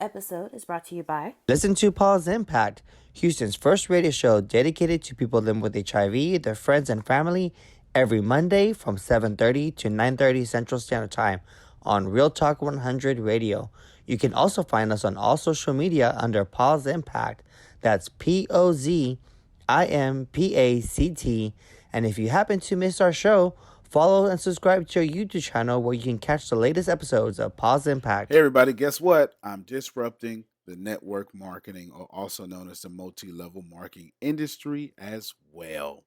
episode is brought to you by Listen to Paul's Impact, Houston's first radio show dedicated to people living with HIV, their friends, and family, every Monday from 7:30 to 9:30 Central Standard Time on Real Talk 100 Radio. You can also find us on all social media under Paul's Impact. That's POZIMPACT. And if you happen to miss our show, follow and subscribe to our YouTube channel where you can catch the latest episodes of Paul's Impact. Hey everybody, guess what? I'm disrupting the network marketing, or also known as the multi-level marketing industry as well.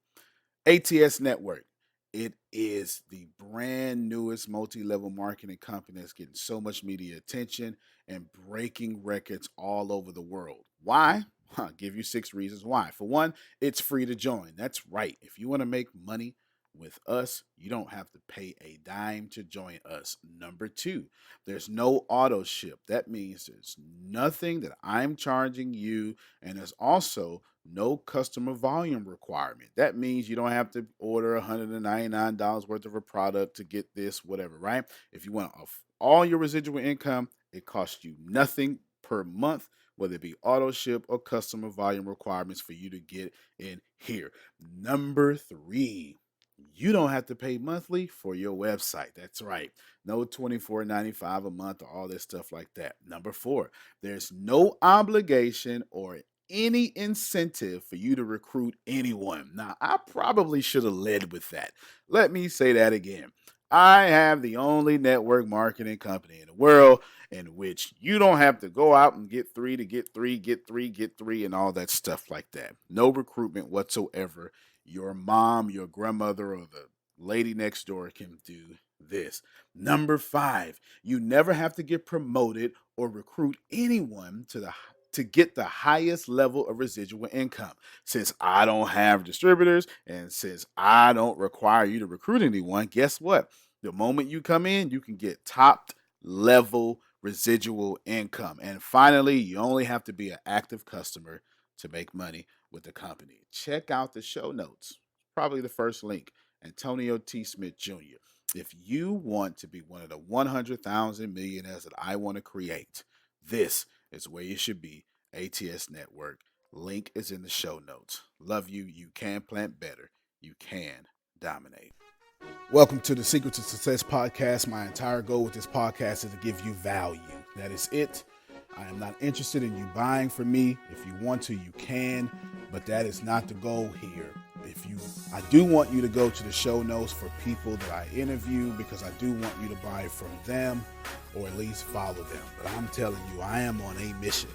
ATS Network. It is the brand newest multi-level marketing company that's getting so much media attention and breaking records all over the world. Why? I'll give you 6 reasons why. For one, it's free to join. That's right. If you want to make money with us, you don't have to pay a dime to join us. Number 2, there's no auto ship. That means there's nothing that I'm charging you, and there's also no customer volume requirement. That means you don't have to order $199 worth of a product to get this, whatever, right? If you want all your residual income, it costs you nothing per month, whether it be auto ship or customer volume requirements for you to get in here. Number 3, you don't have to pay monthly for your website. That's right. No $24.95 a month or all this stuff like that. Number 4, there's no obligation or any incentive for you to recruit anyone. Now, I probably should have led with that. Let me say that again. I have the only network marketing company in the world in which you don't have to go out and get 3 to get 3, get 3, get 3, and all that stuff like that. No recruitment whatsoever. Your mom, your grandmother, or the lady next door can do this. Number 5, you never have to get promoted or recruit anyone to get the highest level of residual income. Since I don't have distributors and since I don't require you to recruit anyone, guess what? The moment you come in, you can get top level residual income. And finally, you only have to be an active customer to make money with the company. Check out the show notes. Probably the first link, Antonio T. Smith Jr. If you want to be one of the 100,000 millionaires that I want to create, this is where you should be. ATS Network. Link is in the show notes. Love you. You can plant better. You can dominate. Welcome to the Secret to Success podcast. My entire goal with this podcast is to give you value. That is it. I am not interested in you buying from me. If you want to, you can, but that is not the goal here. I do want you to go to the show notes for people that I interview, because I do want you to buy from them or at least follow them. But I'm telling you, I am on a mission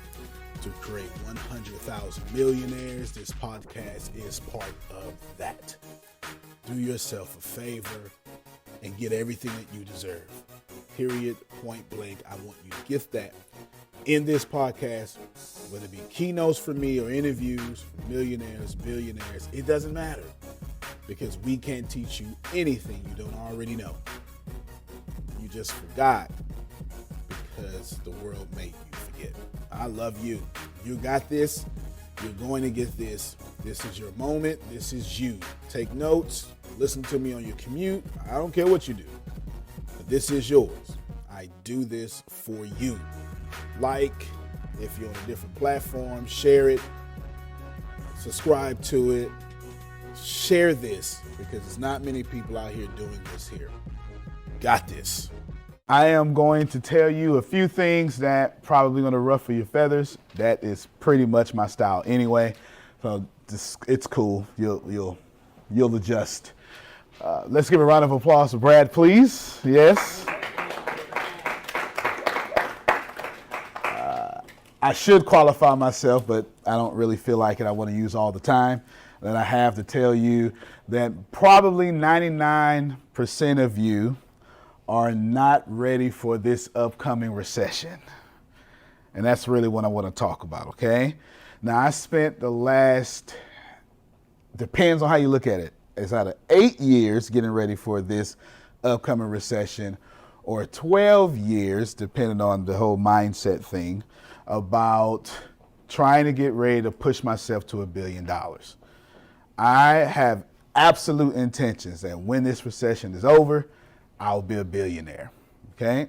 to create 100,000 millionaires. This podcast is part of that. Do yourself a favor and get everything that you deserve. Period, point blank. I want you to get that in this podcast, whether it be keynotes from me or interviews from millionaires, billionaires. It doesn't matter, because we can't teach you anything you don't already know. You just forgot because the world made you forget. I love you. You got this. You're going to get this. This is your moment. This is you. Take notes. Listen to me on your commute. I don't care what you do, but this is yours. I do this for you. Like, if you're on a different platform, share it. Subscribe to it. Share this, because there's not many people out here doing this here. Got this. I am going to tell you a few things that probably going to ruffle your feathers. That is pretty much my style anyway. So it's cool. You'll adjust. Let's give a round of applause for Brad, please. Yes. I should qualify myself, but I don't really feel like it. I want to use all the time that I have to tell you that probably 99% of you are not ready for this upcoming recession. And that's really what I want to talk about, okay? Now, I spent the last, depends on how you look at it, it's either 8 years getting ready for this upcoming recession, or 12 years, depending on the whole mindset thing, about trying to get ready to push myself to $1 billion. I have absolute intentions that when this recession is over, I'll be a billionaire, okay?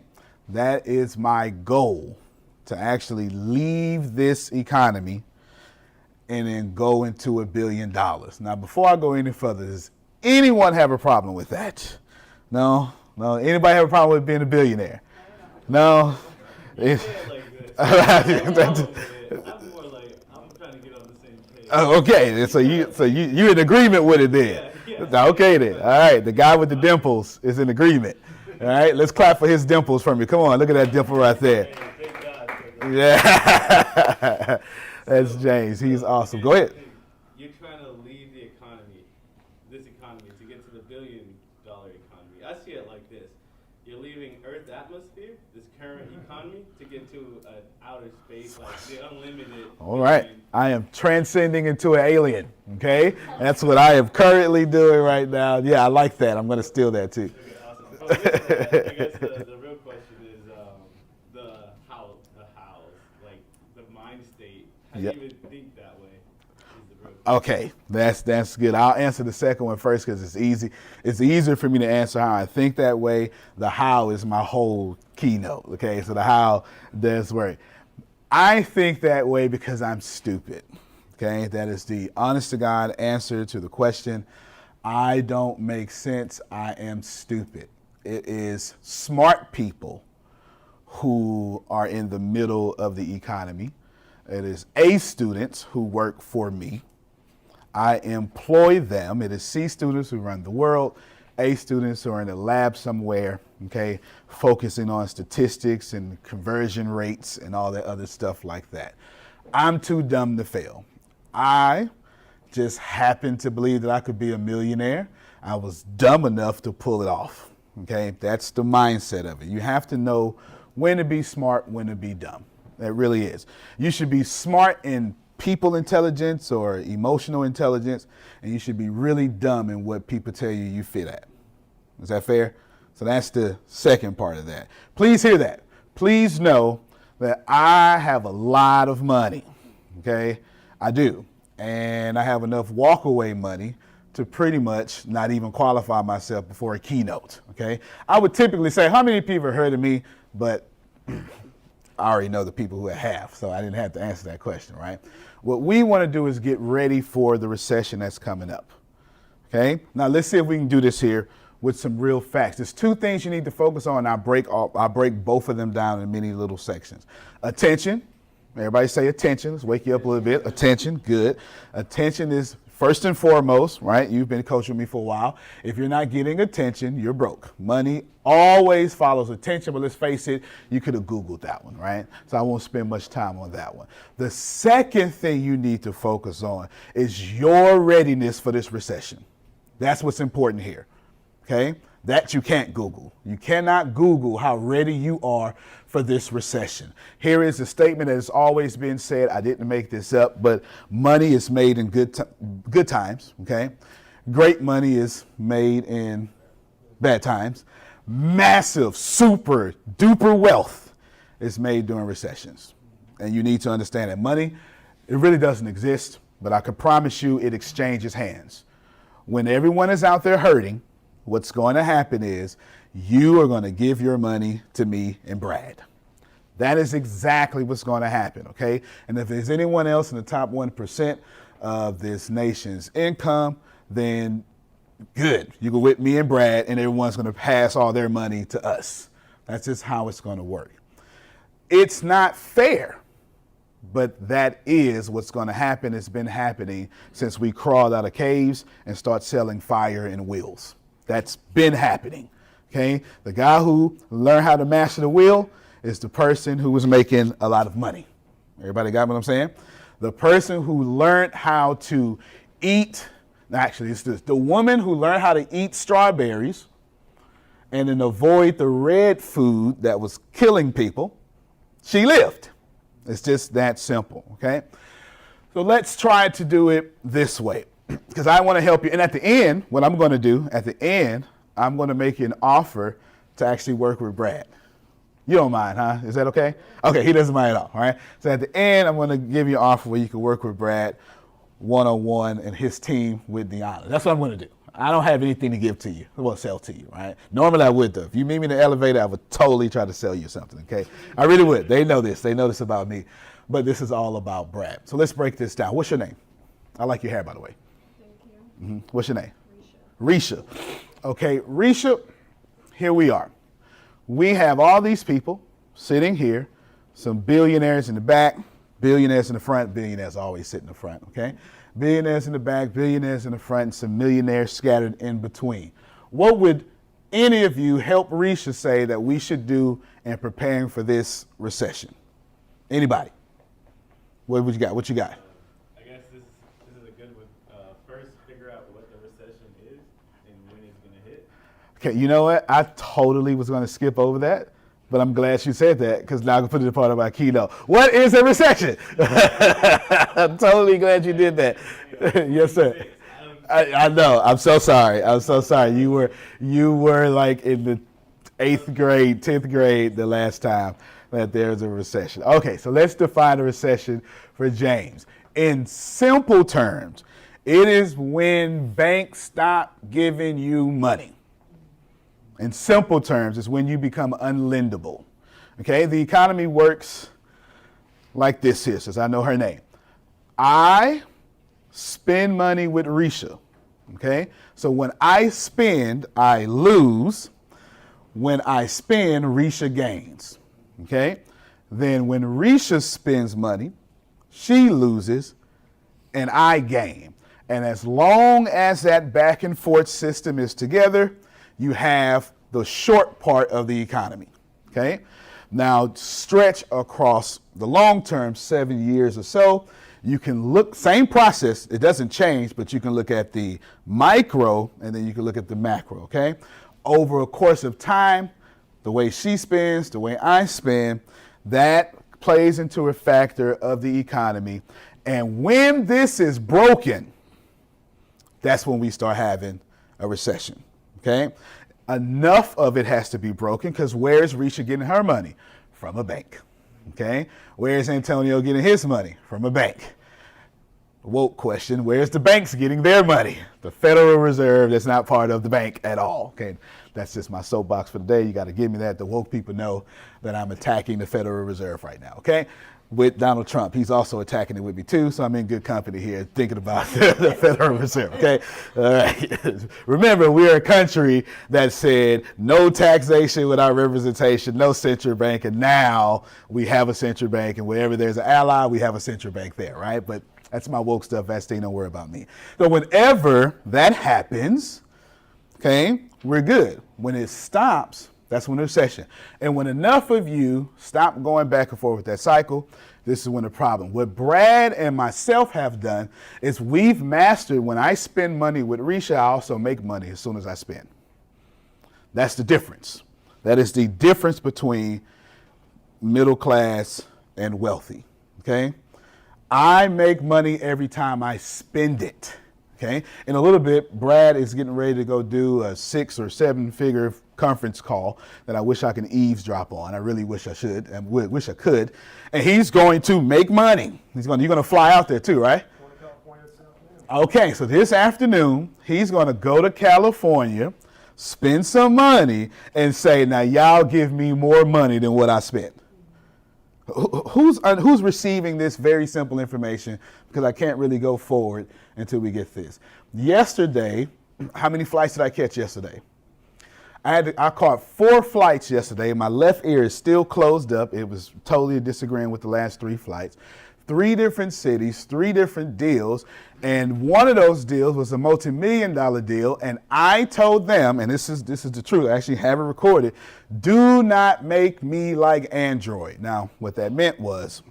That is my goal to actually leave this economy and then go into $1 billion. Now, before I go any further, does anyone have a problem with that? No? Anybody have a problem with being a billionaire? No? I'm more like, I'm trying to get on the same page. Okay, so you're in agreement with it then. Yeah. Okay then. All right, the guy with the dimples is in agreement. All right, let's clap for his dimples for me. Come on, look at that dimple right there. Yeah. That's James. He's awesome. Go ahead. You're trying to leave the economy, this economy, to get to the $1 billion economy. I see it like this. You're leaving Earth's atmosphere, this current economy, to get to an outer space, like the unlimited. All right. I am transcending into an alien, okay? That's what I am currently doing right now. Yeah, I like that. I'm going to steal that too. Okay, awesome. But with that, I guess the real question is the how, like the mind state. How do you even think that way? Okay, that's good. I'll answer the second one first because it's easy. It's easier for me to answer how I think that way. The how is my whole keynote, okay? So the how does work. I think that way because I'm stupid, okay? That is the honest to God answer to the question. I don't make sense. I am stupid. It is smart people who are in the middle of the economy. It is A students who work for me. I employ them. It is C students who run the world, A students who are in a lab somewhere, okay, focusing on statistics and conversion rates and all that other stuff like that. I'm too dumb to fail. I just happened to believe that I could be a millionaire. I was dumb enough to pull it off, okay? That's the mindset of it. You have to know when to be smart, when to be dumb. That really is. You should be smart in people intelligence or emotional intelligence, and you should be really dumb in what people tell you you fit at. Is that fair? So that's the second part of that. Please hear that. Please know that I have a lot of money, okay? I do. And I have enough walkaway money to pretty much not even qualify myself before a keynote, okay? I would typically say, how many people have heard of me? But I already know the people who have, so I didn't have to answer that question, right? What we want to do is get ready for the recession that's coming up, okay? Now, let's see if we can do this here with some real facts. There's two things you need to focus on. I'll break both of them down in many little sections. Attention. Everybody say attention. Let's wake you up a little bit. Attention, good. Attention is first and foremost, right? You've been coaching me for a while. If you're not getting attention, you're broke. Money always follows attention, but let's face it, you could have Googled that one, right? So I won't spend much time on that one. The second thing you need to focus on is your readiness for this recession. That's what's important here, okay? That you can't Google. You cannot Google how ready you are for this recession. Here is a statement that has always been said. I didn't make this up, but money is made in good times, okay? Great money is made in bad times. Massive, super duper wealth is made during recessions. And you need to understand that money, it really doesn't exist, but I can promise you it exchanges hands. When everyone is out there hurting, what's going to happen is you are going to give your money to me and Brad. That is exactly what's going to happen, okay? And if there's anyone else in the top 1% of this nation's income, then good. You go with me and Brad, and everyone's going to pass all their money to us. That's just how it's going to work. It's not fair, but that is what's going to happen. It's been happening since we crawled out of caves and start selling fire and wheels. That's been happening, okay? The guy who learned how to master the wheel is the person who was making a lot of money. Everybody got what I'm saying? The person who learned how to eat, actually it's the woman who learned how to eat strawberries and then avoid the red food that was killing people, she lived. It's just that simple, okay? So let's try to do it this way, because I want to help you. And at the end, what I'm going to do, at the end, I'm going to make you an offer to actually work with Brad. You don't mind, huh? Is that okay? Okay, he doesn't mind at all right? So at the end, I'm going to give you an offer where you can work with Brad one-on-one and his team with the honor. That's what I'm going to do, I don't have anything to give to you. I won't sell to you, right? Normally I would though. If you meet me in the elevator, I would totally try to sell you something, okay? I really would. They know this. They know this about me. But this is all about Brad. So let's break this down. What's your name? I like your hair, by the way. Thank you. What's your name? Risha. Risha. Okay, Risha, here we are. We have all these people sitting here, some billionaires in the back, billionaires in the front. Billionaires always sit in the front, okay? Billionaires in the back, billionaires in the front, and some millionaires scattered in between. What would any of you help Risha say that we should do in preparing for this recession? Anybody? What you got? What you got? I guess this is a good one. First, figure out what the recession is and when it's going to hit. Okay, you know what? I totally was going to skip over that, but I'm glad you said that because now I can put it in part of my keynote. What is a recession? I'm totally glad you did that. Yes, sir. I know. I'm so sorry. I'm so sorry. You were like in the 8th grade, 10th grade the last time that there's a recession. Okay, so let's define a recession for James. In simple terms, it is when banks stop giving you money. In simple terms, it's when you become unlendable. Okay, the economy works like this here, since I know her name. I spend money with Risha. Okay, so when I spend, I lose. When I spend, Risha gains. Okay, then when Risha spends money, she loses and I gain. And as long as that back and forth system is together, you have the short part of the economy, okay? Now, stretch across the long term, 7 years or so, you can look, same process, it doesn't change, but you can look at the micro and then you can look at the macro, okay? Over a course of time, the way she spends, the way I spend, that plays into a factor of the economy. And when this is broken, that's when we start having a recession, okay? Enough of it has to be broken because where's Risha getting her money? From a bank, okay? Where's Antonio getting his money? From a bank. Woke question, where's the banks getting their money? The Federal Reserve, that's not part of the bank at all, okay? That's just my soapbox for the day. You got to give me that. The woke people know that I'm attacking the Federal Reserve right now, okay? With Donald Trump. He's also attacking it with me too, so I'm in good company here thinking about the Federal Reserve, okay? All right. Remember, we're a country that said no taxation without representation, no central bank, and now we have a central bank, and wherever there's an ally, we have a central bank there, right? But that's my woke stuff, Vastine, don't worry about me. So whenever that happens, okay, we're good. When it stops, that's when the recession. And when enough of you stop going back and forth with that cycle, this is when the problem. What Brad and myself have done is we've mastered when I spend money with Risha, I also make money as soon as I spend. That's the difference. That is the difference between middle class and wealthy, okay? I make money every time I spend it, okay? In a little bit, Brad is getting ready to go do a 6 or 7 figure conference call that I wish I could eavesdrop on. I really wish I should and wish I could. And he's going to make money. You're going to fly out there too, right? Okay, so this afternoon, he's going to go to California, spend some money, and say, now y'all give me more money than what I spent. Who's receiving this very simple information? Because I can't really go forward until we get this. Yesterday, how many flights did I catch yesterday? I caught 4 flights yesterday. My left ear is still closed up. It was totally disagreeing with the last 3 flights. 3 different cities, 3 different deals. And one of those deals was a multi-million-dollar deal. And I told them, and this is the truth, I actually have it recorded, do not make me like Android. Now, what that meant was,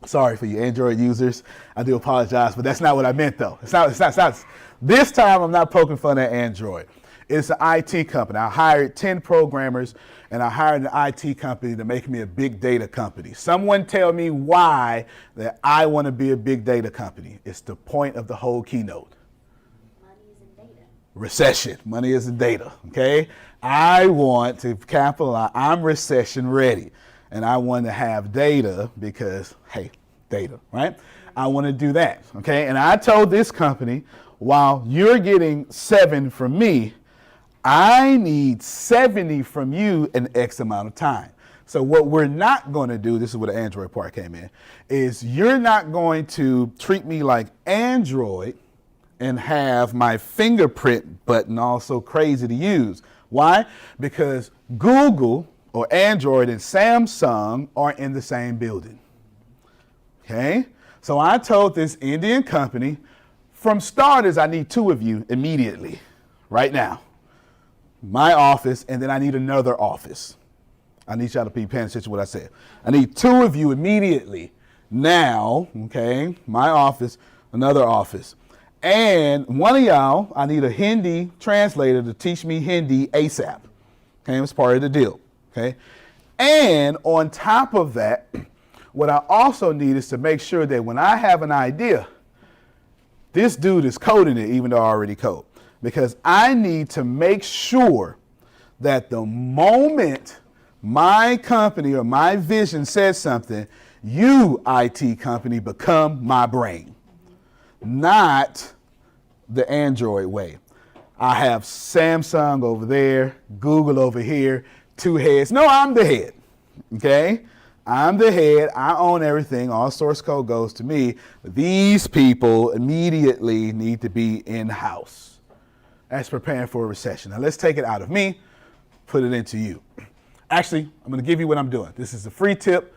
sorry for you Android users, I do apologize, but that's not what I meant though. It's not. This time I'm not poking fun at Android. It's an IT company. I hired 10 programmers and I hired an IT company to make me a big data company. Someone tell me why that I want to be a big data company. It's the point of the whole keynote. Money is in data. Recession. Money is in data, okay? I want to capitalize. I'm recession ready. And I want to have data because, hey, data, right? I want to do that, okay? And I told this company, while you're getting 7 from me, I need 70 from you in X amount of time. So what we're not going to do, this is where the Android part came in, is you're not going to treat me like Android and have my fingerprint button also crazy to use. Why? Because Google or Android and Samsung are in the same building. Okay? So I told this Indian company, from starters, I need 2 of you immediately, right now. My office, and then I need another office. I need y'all to be paying attention to what I said. I need 2 of you immediately now, okay? My office, another office. And one of y'all, I need a Hindi translator to teach me Hindi ASAP. Okay, it's part of the deal, okay? And on top of that, what I also need is to make sure that when I have an idea, this dude is coding it even though I already code. Because I need to make sure that the moment my company or my vision says something, you, IT company, become my brain, not the Android way. I have Samsung over there, Google over here, 2 heads. No, I'm the head, okay? I'm the head. I own everything. All source code goes to me. These people immediately need to be in-house. That's preparing for a recession. Now let's take it out of me, put it into you. Actually, I'm going to give you what I'm doing. This is a free tip.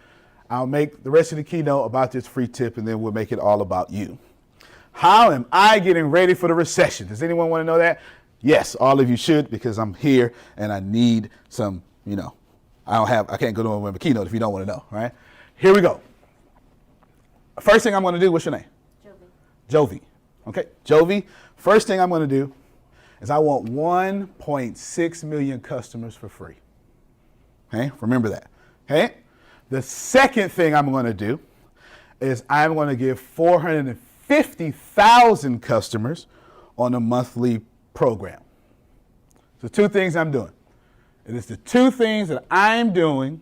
I'll make the rest of the keynote about this free tip, and then we'll make it all about you. How am I getting ready for the recession? Does anyone want to know that? Yes, all of you should, because I'm here and I need some, I can't go to a keynote if you don't want to know, right? Here we go. First thing I'm going to do, what's your name? Jovi. Okay, Jovi. First thing I'm going to do is I want 1.6 million customers for free. Okay, remember that. Okay, the second thing I'm going to do is I'm going to give 450,000 customers on a monthly program. So 2 things I'm doing. It is the 2 things that I'm doing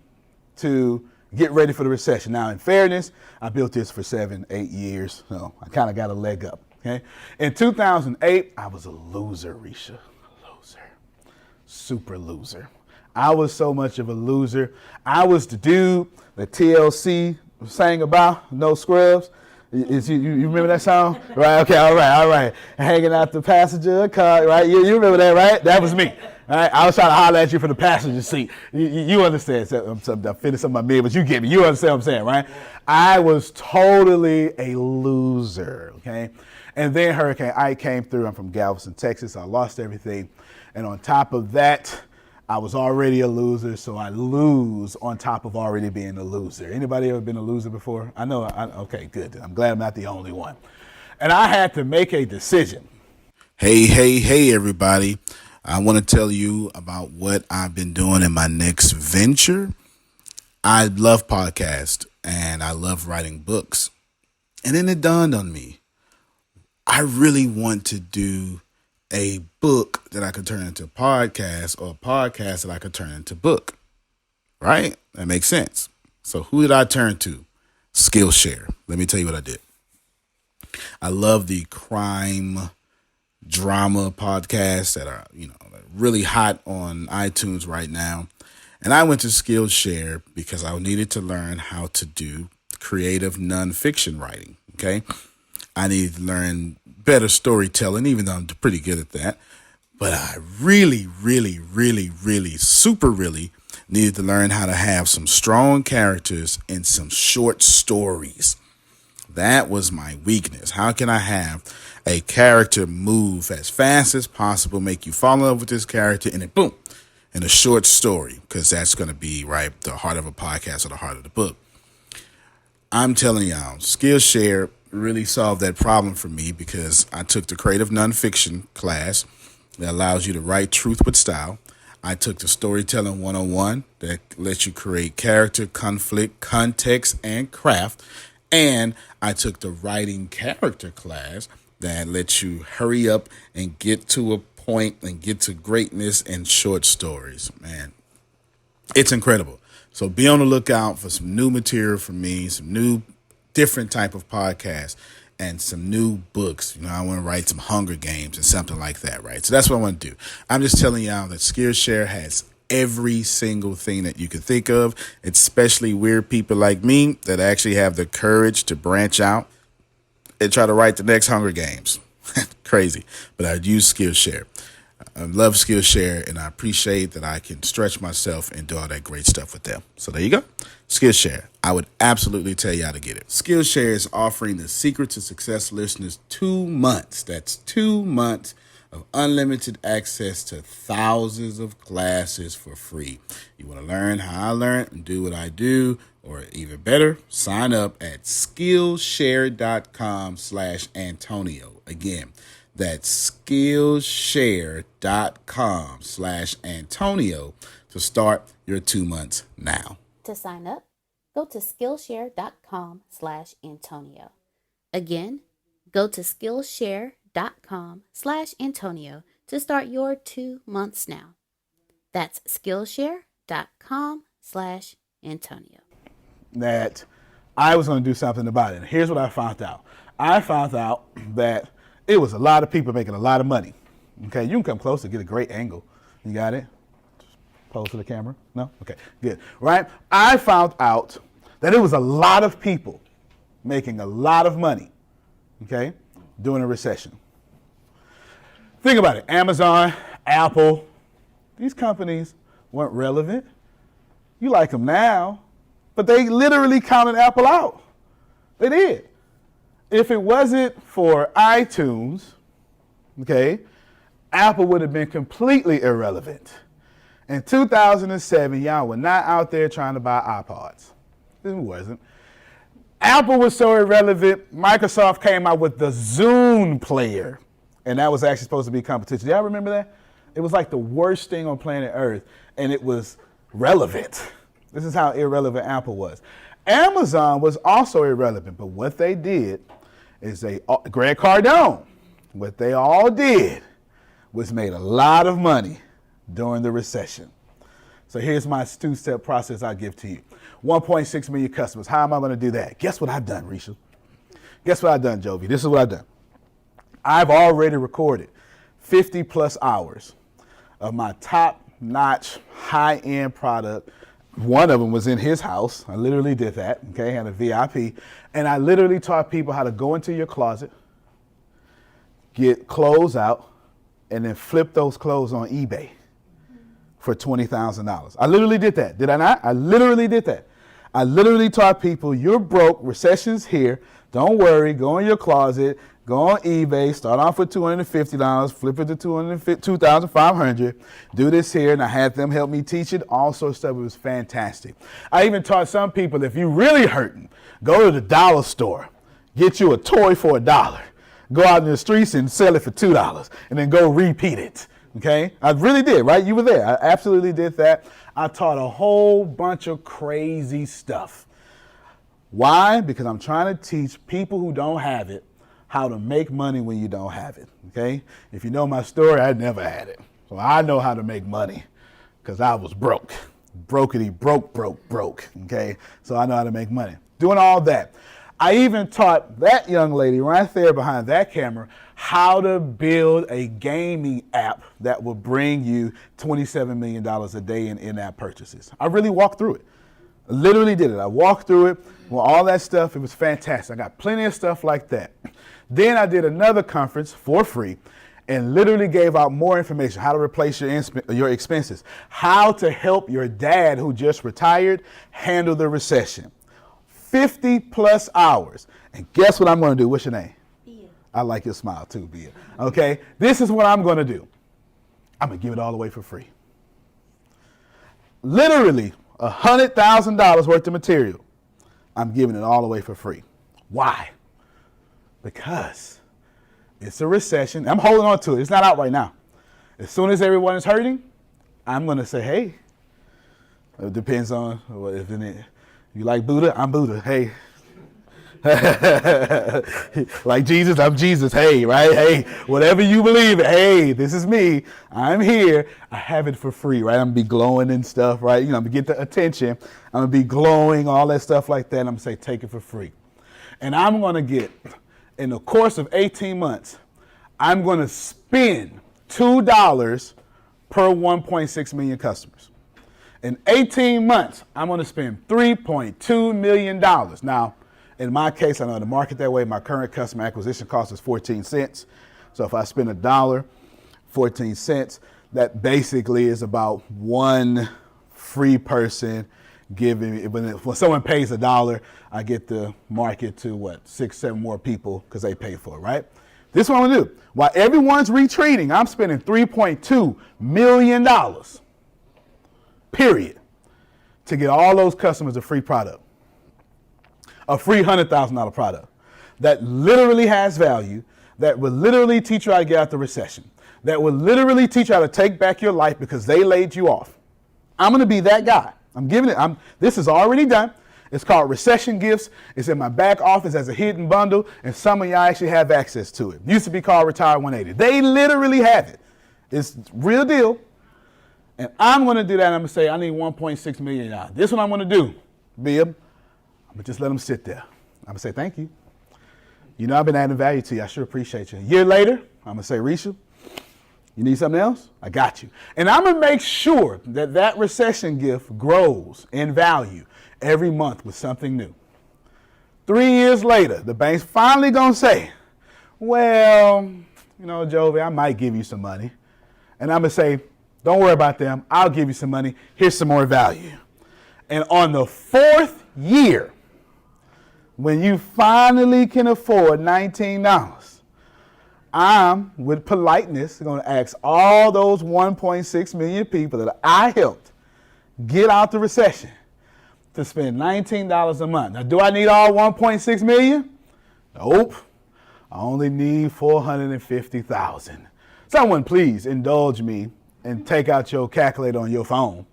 to get ready for the recession. Now, in fairness, I built this for 7, 8 years, so I kind of got a leg up. Okay. In 2008, I was a loser, Risha. A loser. Super loser. I was so much of a loser. I was the dude that TLC sang about, No Scrubs. You remember that song? Right, okay, all right. Hanging out the passenger car, right? You remember that, right? That was me. All right, I was trying to holler at you from the passenger seat. You understand. I'm finishing some of my mid, but you get me. You understand what I'm saying, right? I was totally a loser, okay? And then Hurricane Ike came through. I'm from Galveston, Texas. I lost everything. And on top of that, I was already a loser, so I lose on top of already being a loser. Anybody ever been a loser before? I know. Okay, good. I'm glad I'm not the only one. And I had to make a decision. Hey, everybody. I want to tell you about what I've been doing in my next venture. I love podcasts, and I love writing books. And then it dawned on me, I really want to do a book that I could turn into a podcast, or a podcast that I could turn into a book, right? That makes sense. So who did I turn to? Skillshare. Let me tell you what I did. I love the crime drama podcasts that are, really hot on iTunes right now. And I went to Skillshare because I needed to learn how to do creative nonfiction writing, okay? I needed to learn better storytelling, even though I'm pretty good at that. But I really needed to learn how to have some strong characters and some short stories. That was my weakness. How can I have a character move as fast as possible, make you fall in love with this character, and then boom, in a short story? Because that's going to be, right, the heart of a podcast or the heart of the book. I'm telling y'all, Skillshare really solved that problem for me, because I took the creative nonfiction class that allows you to write truth with style. I took the storytelling 101 that lets you create character, conflict, context, and craft. And I took the writing character class that lets you hurry up and get to a point and get to greatness in short stories. Man, it's incredible. So be on the lookout for some new material from me, some new different type of podcasts. and some new books. I want to write some Hunger Games and something like that, right? So that's what I want to do. I'm just telling y'all that Skillshare has every single thing that you could think of, especially weird people like me that actually have the courage to branch out and try to write the next Hunger Games. Crazy, but I use Skillshare. I love Skillshare, and I appreciate that I can stretch myself and do all that great stuff with them. So there you go. Skillshare. I would absolutely tell y'all to get it. Skillshare is offering the Secret to Success listeners 2 months. That's 2 months of unlimited access to thousands of classes for free. You want to learn how I learn and do what I do, or even better, sign up at Skillshare.com/Antonio. Again, that's Skillshare.com/Antonio to start your 2 months now. To sign up, go to Skillshare.com/Antonio. Again, go to Skillshare.com/Antonio to start your 2 months now. That's Skillshare.com/Antonio. That I was going to do something about it. And here's what I found out. I found out that it was a lot of people making a lot of money. Okay, you can come close to get a great angle. You got it? Just pose to the camera. No? Okay, good. Right? I found out that it was a lot of people making a lot of money, okay, during a recession. Think about it. Amazon, Apple, these companies weren't relevant. You like them now, but they literally counted Apple out. They did. If it wasn't for iTunes, okay, Apple would have been completely irrelevant. In 2007, y'all were not out there trying to buy iPods. It wasn't. Apple was so irrelevant, Microsoft came out with the Zune player, and that was actually supposed to be competition. Y'all remember that? It was like the worst thing on planet Earth, and it was relevant. This is how irrelevant Apple was. Amazon was also irrelevant, but what they did is Greg Cardone, what they all did was made a lot of money during the recession. So here's my 2-step process I give to you. 1.6 million customers. How am I going to do that? Guess what I've done, Risha? Guess what I've done, Jovi? This is what I've done. I've already recorded 50 plus hours of my top-notch, high-end product. One of them was in his house. I literally did that, okay, had a VIP. And I literally taught people how to go into your closet, get clothes out, and then flip those clothes on eBay for $20,000. I literally did that. Did I not? I literally did that. I literally taught people, you're broke, recession's here, don't worry, go in your closet, go on eBay, start off with $250, flip it to $2,500, do this here, and I had them help me teach it, all sorts of stuff. It was fantastic. I even taught some people, if you're really hurting, go to the dollar store, get you a toy for $1, go out in the streets and sell it for $2, and then go repeat it. Okay, I really did, right? You were there. I absolutely did that. I taught a whole bunch of crazy stuff. Why? Because I'm trying to teach people who don't have it how to make money when you don't have it. Okay, if you know my story, I never had it. So I know how to make money because I was broke. Brokety, broke. Okay, so I know how to make money. Doing all that. I even taught that young lady right there behind that camera how to build a gaming app that will bring you $27 million a day in in-app purchases. I really walked through it. I literally did it. I walked through it with all that stuff. It was fantastic. I got plenty of stuff like that. Then I did another conference for free and literally gave out more information, how to replace your expenses, how to help your dad who just retired handle the recession. 50 plus hours. And guess what I'm going to do? What's your name? Bia. I like your smile too, Bia. Okay, this is what I'm going to do. I'm going to give it all away for free. Literally $100,000 worth of material. I'm giving it all away for free. Why? Because it's a recession. I'm holding on to it. It's not out right now. As soon as everyone is hurting, I'm going to say, hey, it depends on if you like Buddha, I'm Buddha. Hey. Like Jesus, I'm Jesus. Hey, right? Hey, whatever you believe in. Hey, this is me. I'm here. I have it for free, right? I'm going to be glowing and stuff, right? I'm going to get the attention. I'm going to be glowing, all that stuff like that. And I'm going to say, take it for free. And I'm going to get in the course of 18 months, I'm going to spend $2 per 1.6 million customers. In 18 months, I'm going to spend $3.2 million. Now, in my case, I know the market that way. My current customer acquisition cost is 14 cents. So if I spend $1, 14 cents, that basically is about one free person giving me. When someone pays $1, I get the market to what, 6, 7 more people because they pay for it, right? This is what I'm going to do. While everyone's retreating, I'm spending $3.2 million, period, to get all those customers a free product, a free $100,000 product that literally has value, that will literally teach you how to get out the recession, that will literally teach you how to take back your life because they laid you off. I'm going to be that guy. I'm giving it. This is already done. It's called Recession Gifts. It's in my back office as a hidden bundle, and some of y'all actually have access to it. Used to be called Retire 180. They literally have it. It's real deal. And I'm going to do that, and I'm going to say, I need $1.6 million. This is what I'm going to do, Bib. I'm going to just let them sit there. I'm going to say, thank you. You know I've been adding value to you. I sure appreciate you. A year later, I'm going to say, Risha, you need something else? I got you. And I'm going to make sure that that recession gift grows in value every month with something new. 3 years later, the bank's finally going to say, well, you know, Jovi, I might give you some money. And I'm going to say, don't worry about them. I'll give you some money. Here's some more value. And on the 4th year, when you finally can afford $19, I'm, with politeness, going to ask all those 1.6 million people that I helped get out the recession to spend $19 a month. Now, do I need all 1.6 million? Nope. I only need 450,000. Someone please indulge me and take out your calculator on your phone.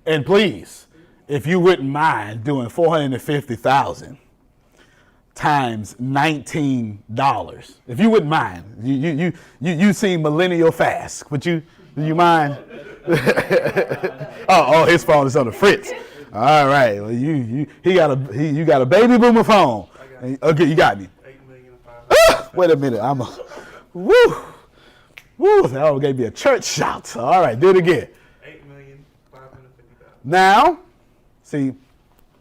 And please, if you wouldn't mind doing 450,000 times $19, if you wouldn't mind, you seem millennial fast. Do you mind? oh, his phone is on the fritz. All right, well, you got a baby boomer phone. Okay, you got me. Wait a minute, that gave me a church shout. All right, do it again. 8,550,000. Now, see,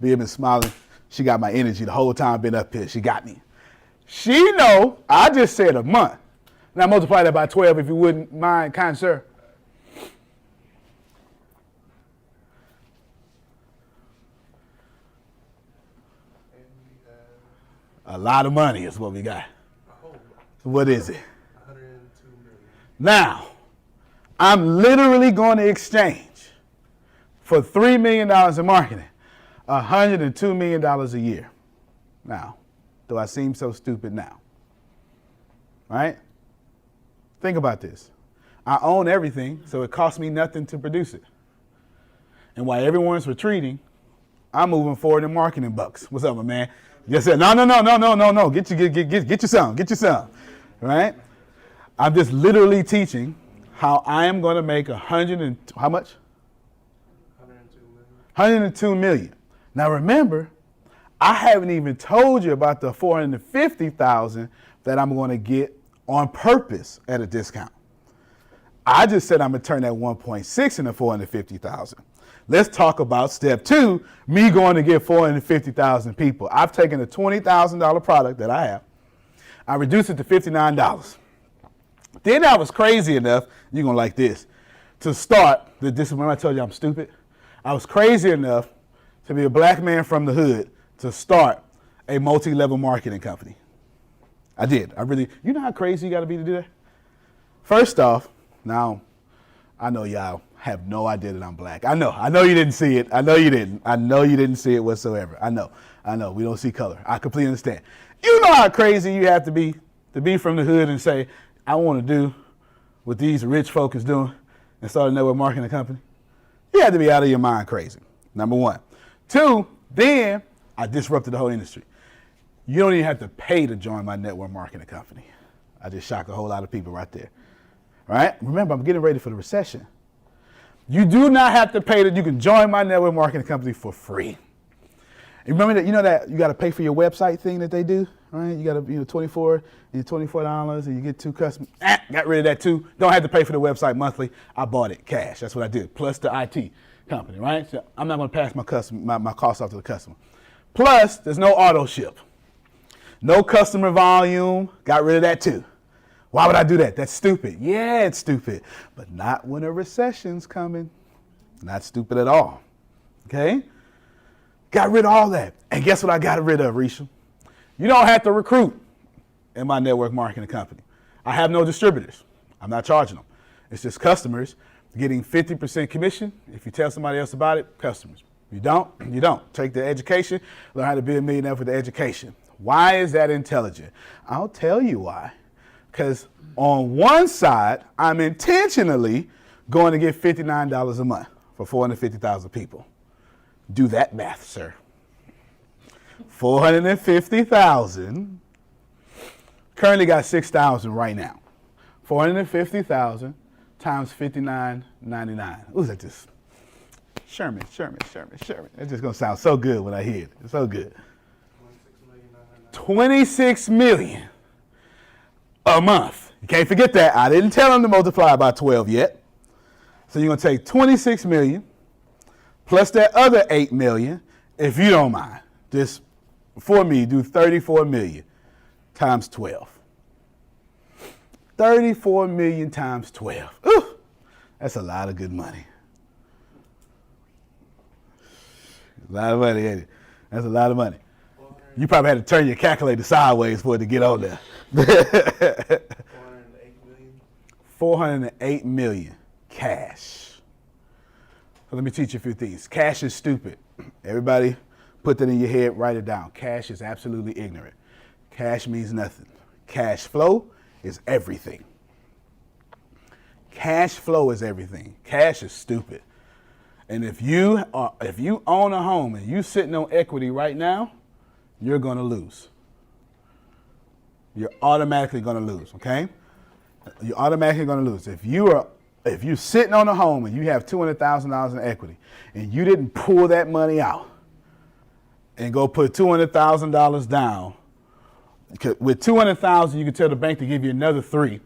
Bia been smiling. She got my energy the whole time I've been up here. She got me. She know I just said a month. Now multiply that by 12 if you wouldn't mind, kind sir. A lot of money is what we got. What is it? 102 million. Now, I'm literally going to exchange for $3 million in marketing, $102 million a year. Now, do I seem so stupid now? Right? Think about this. I own everything, so it costs me nothing to produce it. And while everyone's retreating, I'm moving forward in marketing bucks. What's up, my man? Just said, no. Get you some. Right? I'm just literally teaching how I am going to make how much? 102 million. Now remember, I haven't even told you about the 450,000 that I'm going to get on purpose at a discount. I just said I'm going to turn that 1.6 into 450,000. Let's talk about step 2, me going to get 450,000 people. I've taken a $20,000 product that I have. I reduced it to $59. Then I was crazy enough, you're going to like this, to start, this is when I told you I'm stupid. I was crazy enough to be a black man from the hood to start a multi-level marketing company. I did. You know how crazy you got to be to do that? First off, now, I know y'all have no idea that I'm black. I know you didn't see it. I know you didn't see it whatsoever. I know. We don't see color. I completely understand. You know how crazy you have to be from the hood and say, I want to do what these rich folk is doing and start a network marketing company? You have to be out of your mind crazy, number 1. 2, then I disrupted the whole industry. You don't even have to pay to join my network marketing company. I just shocked a whole lot of people right there. All right? Remember, I'm getting ready for the recession. You do not have to pay that. You can join my network marketing company for free. And remember that, that you got to pay for your website thing that they do, right? You got to, $24 and you get 2 customers. Got rid of that too. Don't have to pay for the website monthly. I bought it cash. That's what I did. Plus the IT company, right? So I'm not going to pass my cost off to the customer. Plus, there's no auto ship. No customer volume. Got rid of that too. Why would I do that? That's stupid. Yeah, it's stupid. But not when a recession's coming. Not stupid at all. Okay? Got rid of all that. And guess what I got rid of, Risha? You don't have to recruit in my network marketing company. I have no distributors. I'm not charging them. It's just customers getting 50% commission. If you tell somebody else about it, customers. You don't, you don't. Take the education, learn how to be a millionaire with the education. Why is that intelligent? I'll tell you why. Because on one side, I'm intentionally going to get $59 a month for 450,000 people. Do that math, sir. 450,000. Currently got 6,000 right now. 450,000 times $59.99. Who's that just? Sherman. It's just going to sound so good when I hear it. It's so good. 26 million a month. You can't forget that. I didn't tell them to multiply by 12 yet. So you're going to take 26 million plus that other 8 million, if you don't mind. Just for me, do 34 million times 12. 34 million times 12. Ooh, that's a lot of good money. A lot of money, ain't it? That's a lot of money. You probably had to turn your calculator sideways for it to get on there. 408 million. 408 million cash. So let me teach you a few things. Cash is stupid. Everybody put that in your head, write it down. Cash is absolutely ignorant. Cash means nothing. Cash flow is everything. Cash flow is everything. Cash is stupid. And if you own a home and you're sitting on equity right now, you're going to lose. You're automatically going to lose, okay? You're automatically going to lose. If you're sitting on a home and you have $200,000 in equity and you didn't pull that money out and go put $200,000 down, with $200,000 you can tell the bank to give you another $3.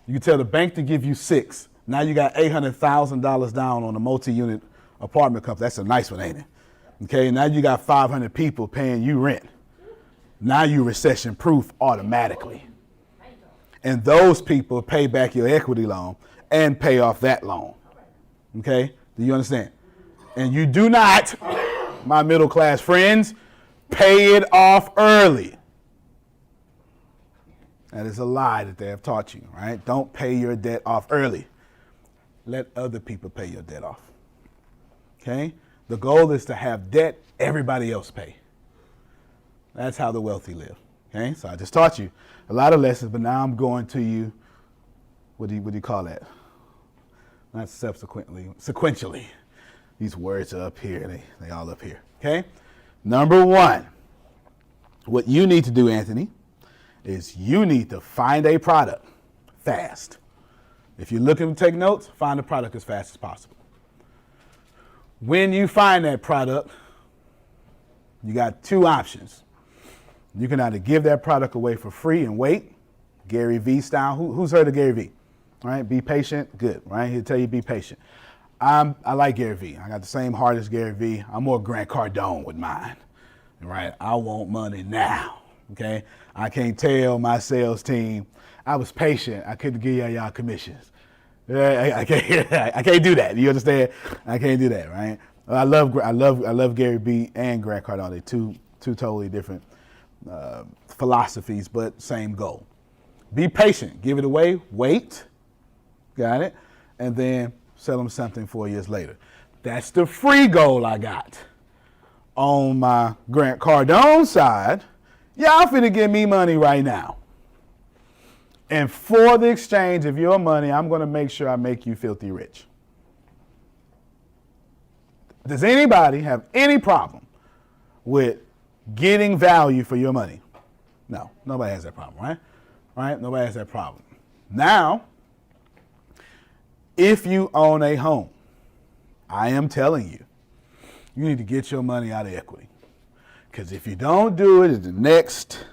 You can tell the bank to give you $6. Now you got $800,000 down on a multi-unit apartment complex. That's a nice one, ain't it? Okay, now you got 500 people paying you rent. Now you recession proof automatically. And those people pay back your equity loan and pay off that loan. Okay, do you understand? And you do not, my middle class friends, pay it off early. That is a lie that they have taught you, right? Don't pay your debt off early. Let other people pay your debt off. Okay? The goal is to have debt everybody else pay. That's how the wealthy live. Okay? So I just taught you a lot of lessons, but now I'm going to you, what do you call that? Not sequentially. These words are up here. They all up here. Okay? Number one, what you need to do, Anthony, is you need to find a product fast. If you're looking to take notes, find a product as fast as possible. When you find that product, you got 2 options. You can either give that product away for free and wait, Gary V style. Who's heard of Gary V? All right, be patient, good, right? He'll tell you be patient. I like Gary V. I got the same heart as Gary V. I'm more Grant Cardone with mine, right? I want money now, okay? I can't tell my sales team, I was patient, I couldn't give y'all commissions. I can't do that. You understand? I can't do that, right? I love Gary B and Grant Cardone. They're two totally different philosophies, but same goal. Be patient. Give it away. Wait. Got it? And then sell them something 4 years later. That's the free goal I got. On my Grant Cardone side, y'all finna give me money right now. And for the exchange of your money, I'm going to make sure I make you filthy rich. Does anybody have any problem with getting value for your money? No, nobody has that problem, right? Right? Nobody has that problem. Now, if you own a home, I am telling you, you need to get your money out of equity. Because if you don't do it, it's the next,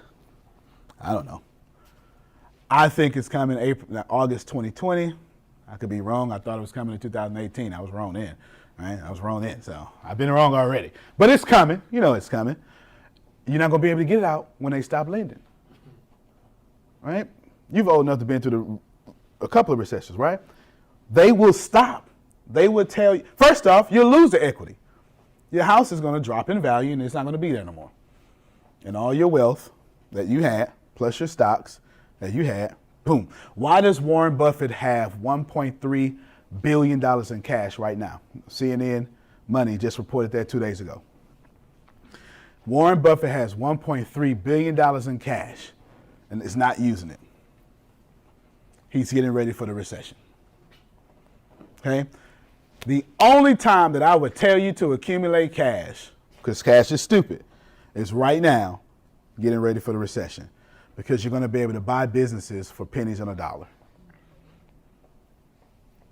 I don't know. I think it's coming August 2020. I could be wrong. I thought it was coming in 2018. I was wrong then. Right? I was wrong then. So I've been wrong already. But it's coming. You know it's coming. You're not going to be able to get it out when they stop lending. Right? You've old enough to been through a couple of recessions, right? They will stop. They will tell you, first off, you'll lose the equity. Your house is going to drop in value and it's not going to be there no more. And all your wealth that you had, plus your stocks that you had, boom. Why does Warren Buffett have $1.3 billion in cash right now? CNN Money just reported that 2 days ago. Warren Buffett has $1.3 billion in cash and is not using it. He's getting ready for the recession. Okay? The only time that I would tell you to accumulate cash, because cash is stupid, is right now, getting ready for the recession. Because you're going to be able to buy businesses for pennies on a dollar.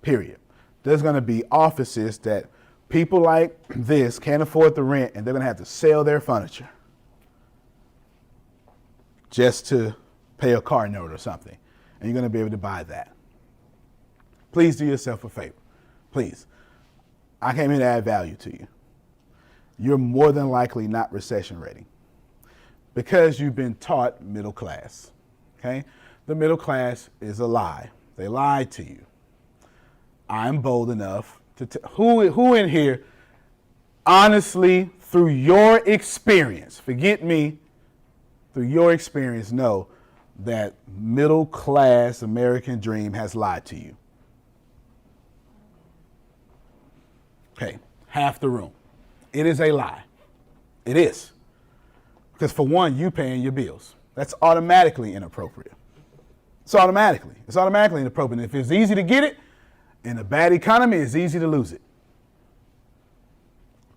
Period. There's going to be offices that people like this can't afford the rent, and they're going to have to sell their furniture just to pay a car note or something. And you're going to be able to buy that. Please do yourself a favor. Please. I came here to add value to you. You're more than likely not recession ready because you've been taught middle class. Okay? The middle class is a lie. They lied to you. I'm bold enough to who in here, honestly, through your experience, forget me, through your experience, know that middle class American dream has lied to you. Okay, half the room. It is a lie. It is. Because for one, you paying your bills. That's automatically inappropriate. It's automatically inappropriate. And if it's easy to get it, in a bad economy, it's easy to lose it.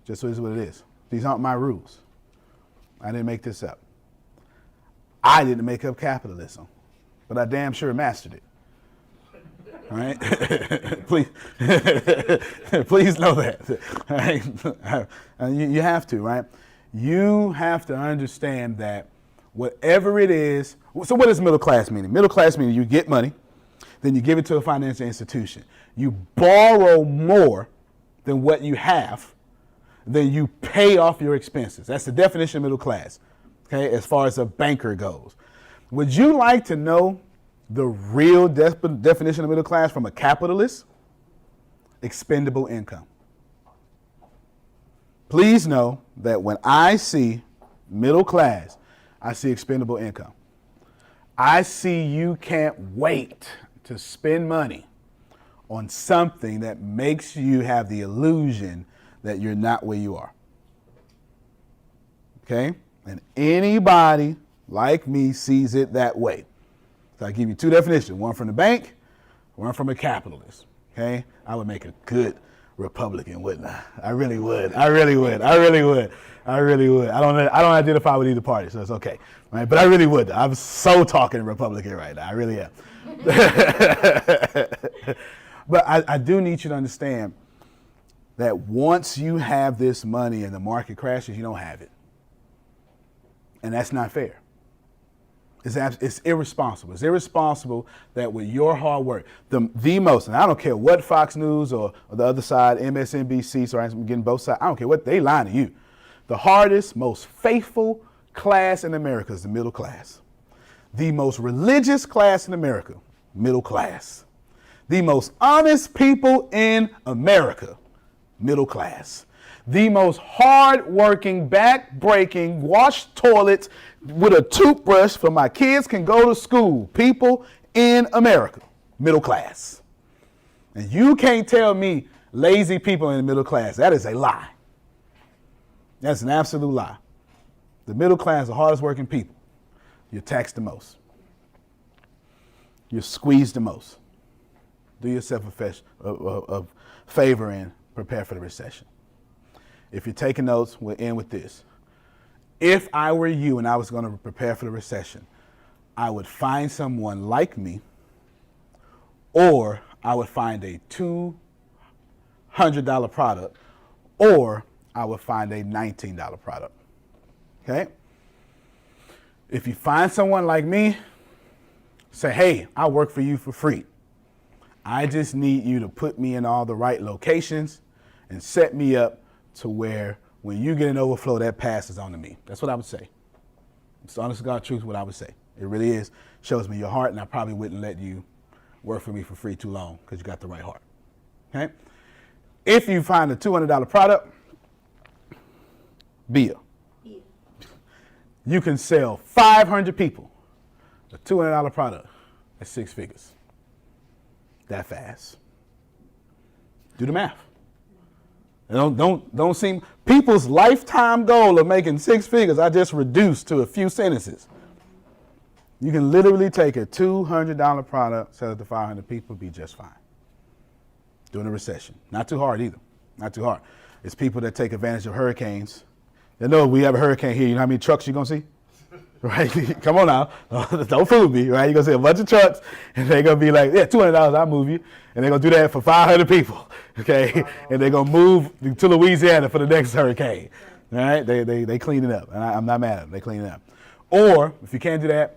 Just is what it is. These aren't my rules. I didn't make this up. I didn't make up capitalism, but I damn sure mastered it. All right? Please, please know that. All right? You have to, right? You have to understand that whatever it is, so what does middle class mean? Middle class meaning you get money, then you give it to a financial institution. You borrow more than what you have, then you pay off your expenses. That's the definition of middle class, okay, as far as a banker goes. Would you like to know the real definition of middle class from a capitalist? Expendable income. Please know that when I see middle class, I see expendable income. I see you can't wait to spend money on something that makes you have the illusion that you're not where you are. Okay? And anybody like me sees it that way. So I give you two definitions, one from the bank, one from a capitalist. Okay? I would make a good Republican, wouldn't I? I really would. I don't identify with either party, so it's okay. Right? But I really would. I'm so talking Republican right now. I really am. But I do need you to understand that once you have this money and the market crashes, you don't have it. And that's not fair. It's irresponsible. It's irresponsible that with your hard work, the most, and I don't care what Fox News or the other side, MSNBC, so I'm getting both sides, I don't care what, they lying to you. The hardest, most faithful class in America is the middle class. The most religious class in America, middle class. The most honest people in America, middle class. The most hard-working, back-breaking, wash toilets with a toothbrush for my kids can go to school, people in America, middle class. And you can't tell me lazy people in the middle class. That is a lie. That's an absolute lie. The middle class, the hardest working people, you're taxed the most. You're squeezed the most. Do yourself a favor and prepare for the recession. If you're taking notes, we'll end with this. If I were you and I was going to prepare for the recession, I would find someone like me, or I would find a $200 product, or I would find a $19 product. Okay? If you find someone like me, say, hey, I'll work for you for free. I just need you to put me in all the right locations and set me up to where when you get an overflow, that passes on to me. That's what I would say. It's honest to God truth what I would say. It really is. Shows me your heart, and I probably wouldn't let you work for me for free too long because you got the right heart. Okay? If you find a $200 product, bill. You can sell 500 people a $200 product at 6 figures. That fast. Do the math. Don't seem people's lifetime goal of making 6 figures. I just reduced to a few sentences. You can literally take a $200 product, sell it to 500 people, be just fine. During a recession, not too hard either. Not too hard. It's people that take advantage of hurricanes. They know we have a hurricane here. You know how many trucks you're gonna see? Right? Come on now. Don't fool me, right? You're going to see a bunch of trucks, and they're going to be like, yeah, $200, I'll move you. And they're going to do that for 500 people, okay? And they're going to move to Louisiana for the next hurricane, all right? They clean it up, and I'm not mad at them. They clean it up. Or, if you can't do that,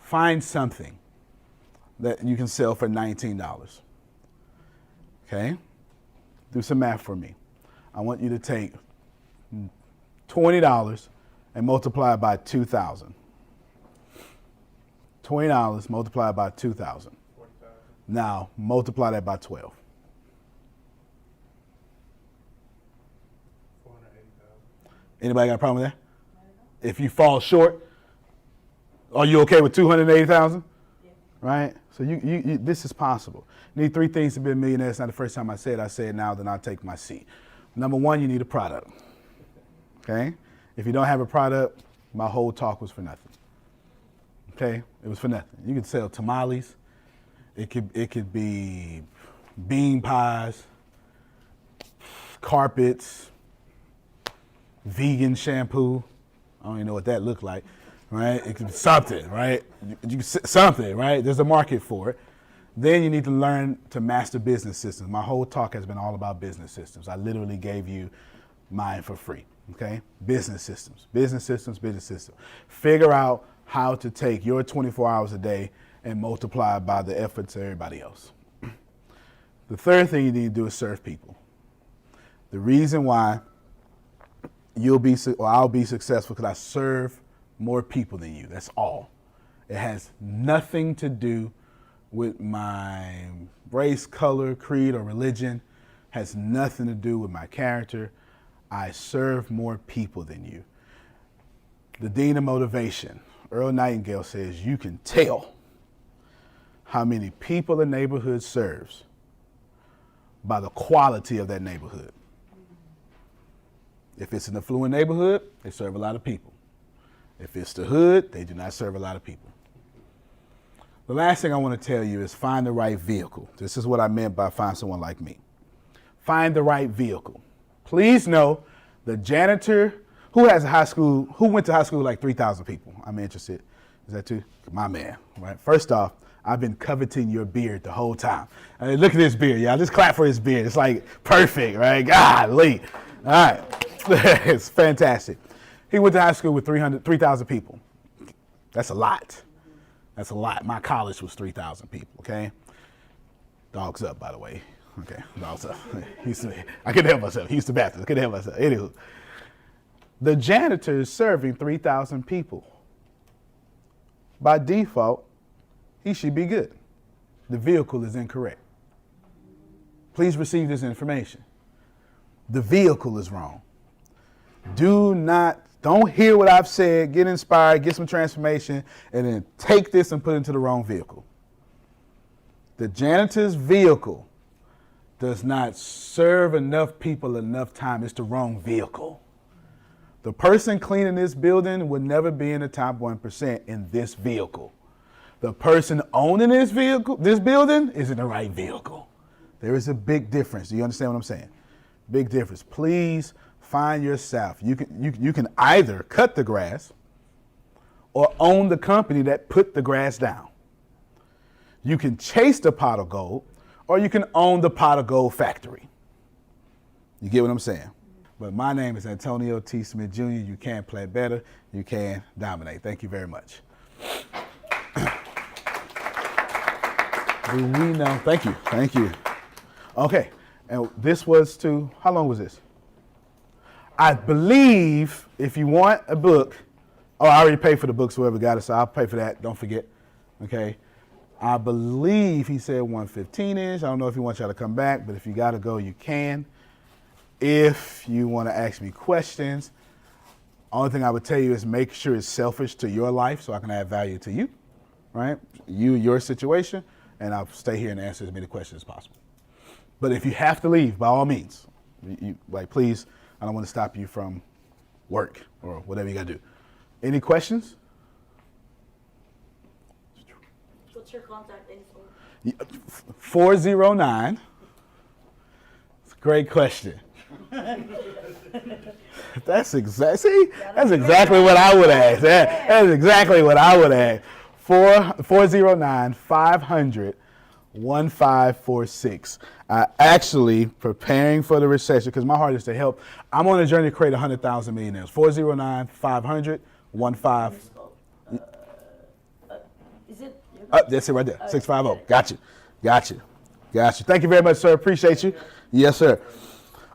find something that you can sell for $19, okay? Do some math for me. I want you to take $20 and multiply it by 2,000. $20 multiplied by 2,000. Now multiply that by 12. 480,000. Anybody got a problem with that? If you fall short, are you okay with 280,000? Yeah. Right? So you this is possible. You need 3 things to be a millionaire. It's not the first time I say it now, then I'll take my seat. Number 1, you need a product. Okay? If you don't have a product, my whole talk was for nothing. Okay? It was for nothing. You could sell tamales. It could be bean pies, carpets, vegan shampoo. I don't even know what that looked like, right? It could be something, right? Something, right? There's a market for it. Then you need to learn to master business systems. My whole talk has been all about business systems. I literally gave you mine for free. Okay? Business systems. Figure out how to take your 24 hours a day and multiply by the efforts of everybody else. The third thing you need to do is serve people. The reason why I'll be successful because I serve more people than you. That's all. It has nothing to do with my race, color, creed, or religion. Has nothing to do with my character. I serve more people than you. The Dean of Motivation, Earl Nightingale, says you can tell how many people a neighborhood serves by the quality of that neighborhood. If it's an affluent neighborhood, they serve a lot of people. If it's the hood, they do not serve a lot of people. The last thing I want to tell you is find the right vehicle. This is what I meant by find someone like me. Find the right vehicle. Please know the janitor who went to high school with like 3,000 people. I'm interested. Is that too? My man, right? First off, I've been coveting your beard the whole time. I mean, look at this beard, y'all. Just clap for his beard. It's like perfect, right? Golly. All right. It's fantastic. He went to high school with 3,000 people. That's a lot. That's a lot. My college was 3,000 people, okay? Dogs up, by the way. Okay, dogs up. I couldn't help myself. He used to bathroom. I couldn't help myself. Anywho, the janitor is serving 3,000 people. By default, he should be good. The vehicle is incorrect. Please receive this information. The vehicle is wrong. Don't hear what I've said, get inspired, get some transformation, and then take this and put it into the wrong vehicle. The janitor's vehicle does not serve enough people enough time. It's the wrong vehicle. The person cleaning this building would never be in the top 1% in this vehicle. The person owning this building is in the right vehicle. There is a big difference. Do you understand what I'm saying? Big difference. Please find yourself. You can either cut the grass or own the company that put the grass down. You can chase the pot of gold or you can own the pot of gold factory. You get what I'm saying? But my name is Antonio T. Smith Jr. You can play better. You can dominate. Thank you very much. Do we know? Thank you. Thank you. Okay. And this was to, how long was this? I believe if you want a book, I already paid for the books, whoever got it, so I'll pay for that. Don't forget. Okay. I believe he said 115-ish. I don't know if he wants y'all to come back, but if you got to go, you can. If you want to ask me questions, only thing I would tell you is make sure it's selfish to your life so I can add value to you, right? Your situation, and I'll stay here and answer as many questions as possible. But if you have to leave, by all means, please, I don't want to stop you from work or whatever you got to do. Any questions? What's your contact info? 409. It's a great question. That's exactly what I would ask. That's exactly what I would ask. 409-500-1546. Actually preparing for the recession because my heart is to help. I'm on a journey to create 100,000 millionaires. 409-500-1546. Is it? That's it right there. 650. Got you. Thank you very much, sir. Appreciate you. Yes, sir.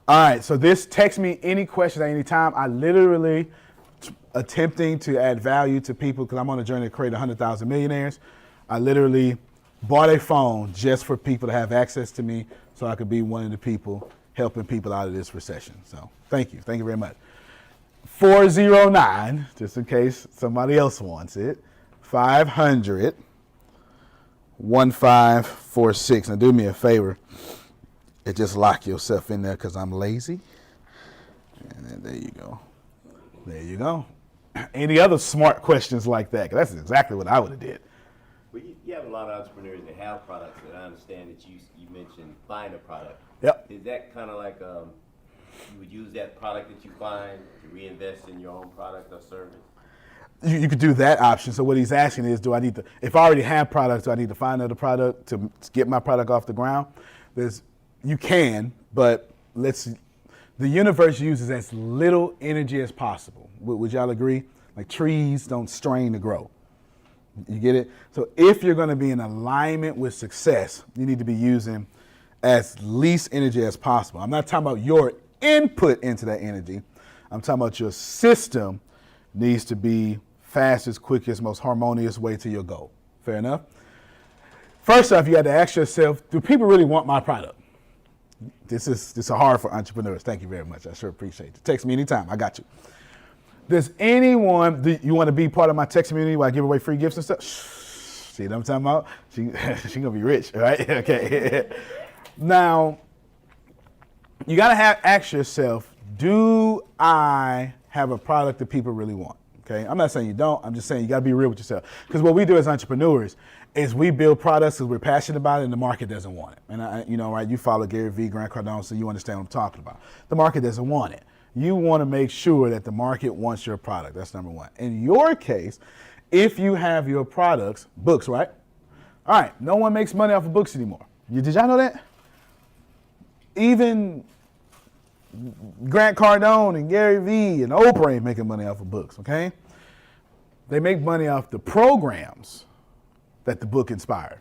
All right. So text me any questions at any time. I literally attempting to add value to people because I'm on a journey to create 100,000 millionaires. I literally bought a phone just for people to have access to me so I could be one of the people helping people out of this recession. So thank you. Thank you very much. 409, just in case somebody else wants it, 500-1546. Now do me a favor and just lock yourself in there because I'm lazy. And then there you go. There you go. Any other smart questions like that? 'Cause that's exactly what I would have did. Well, you have a lot of entrepreneurs that have products, and I understand that you mentioned buying a product. Yep. Is that kind of like you would use that product that you find to reinvest in your own product or service? You could do that option. So what he's asking is, if I already have products, do I need to find another product to get my product off the ground? You can, but the universe uses as little energy as possible. Would y'all agree? Like trees don't strain to grow. You get it? So if you're going to be in alignment with success, you need to be using as least energy as possible. I'm not talking about your input into that energy. I'm talking about your system needs to be fastest, quickest, most harmonious way to your goal. Fair enough? First off, you have to ask yourself, do people really want my product? This is hard for entrepreneurs. Thank you very much. I sure appreciate it. Text me anytime. I got you. Does anyone, you want to be part of my text community where I give away free gifts and stuff? See what I'm talking about? She going to be rich, right? Okay. Now, you got to ask yourself, do I have a product that people really want? Okay. I'm not saying you don't. I'm just saying you got to be real with yourself. Because what we do as entrepreneurs is we build products because we're passionate about it and the market doesn't want it. And you follow Gary Vee, Grant Cardone, so you understand what I'm talking about. The market doesn't want it. You want to make sure that the market wants your product. That's number one. In your case, if you have your products, books, right? All right, no one makes money off of books anymore. Did y'all know that? Even Grant Cardone and Gary Vee and Oprah ain't making money off of books, okay? They make money off the programs that the book inspired.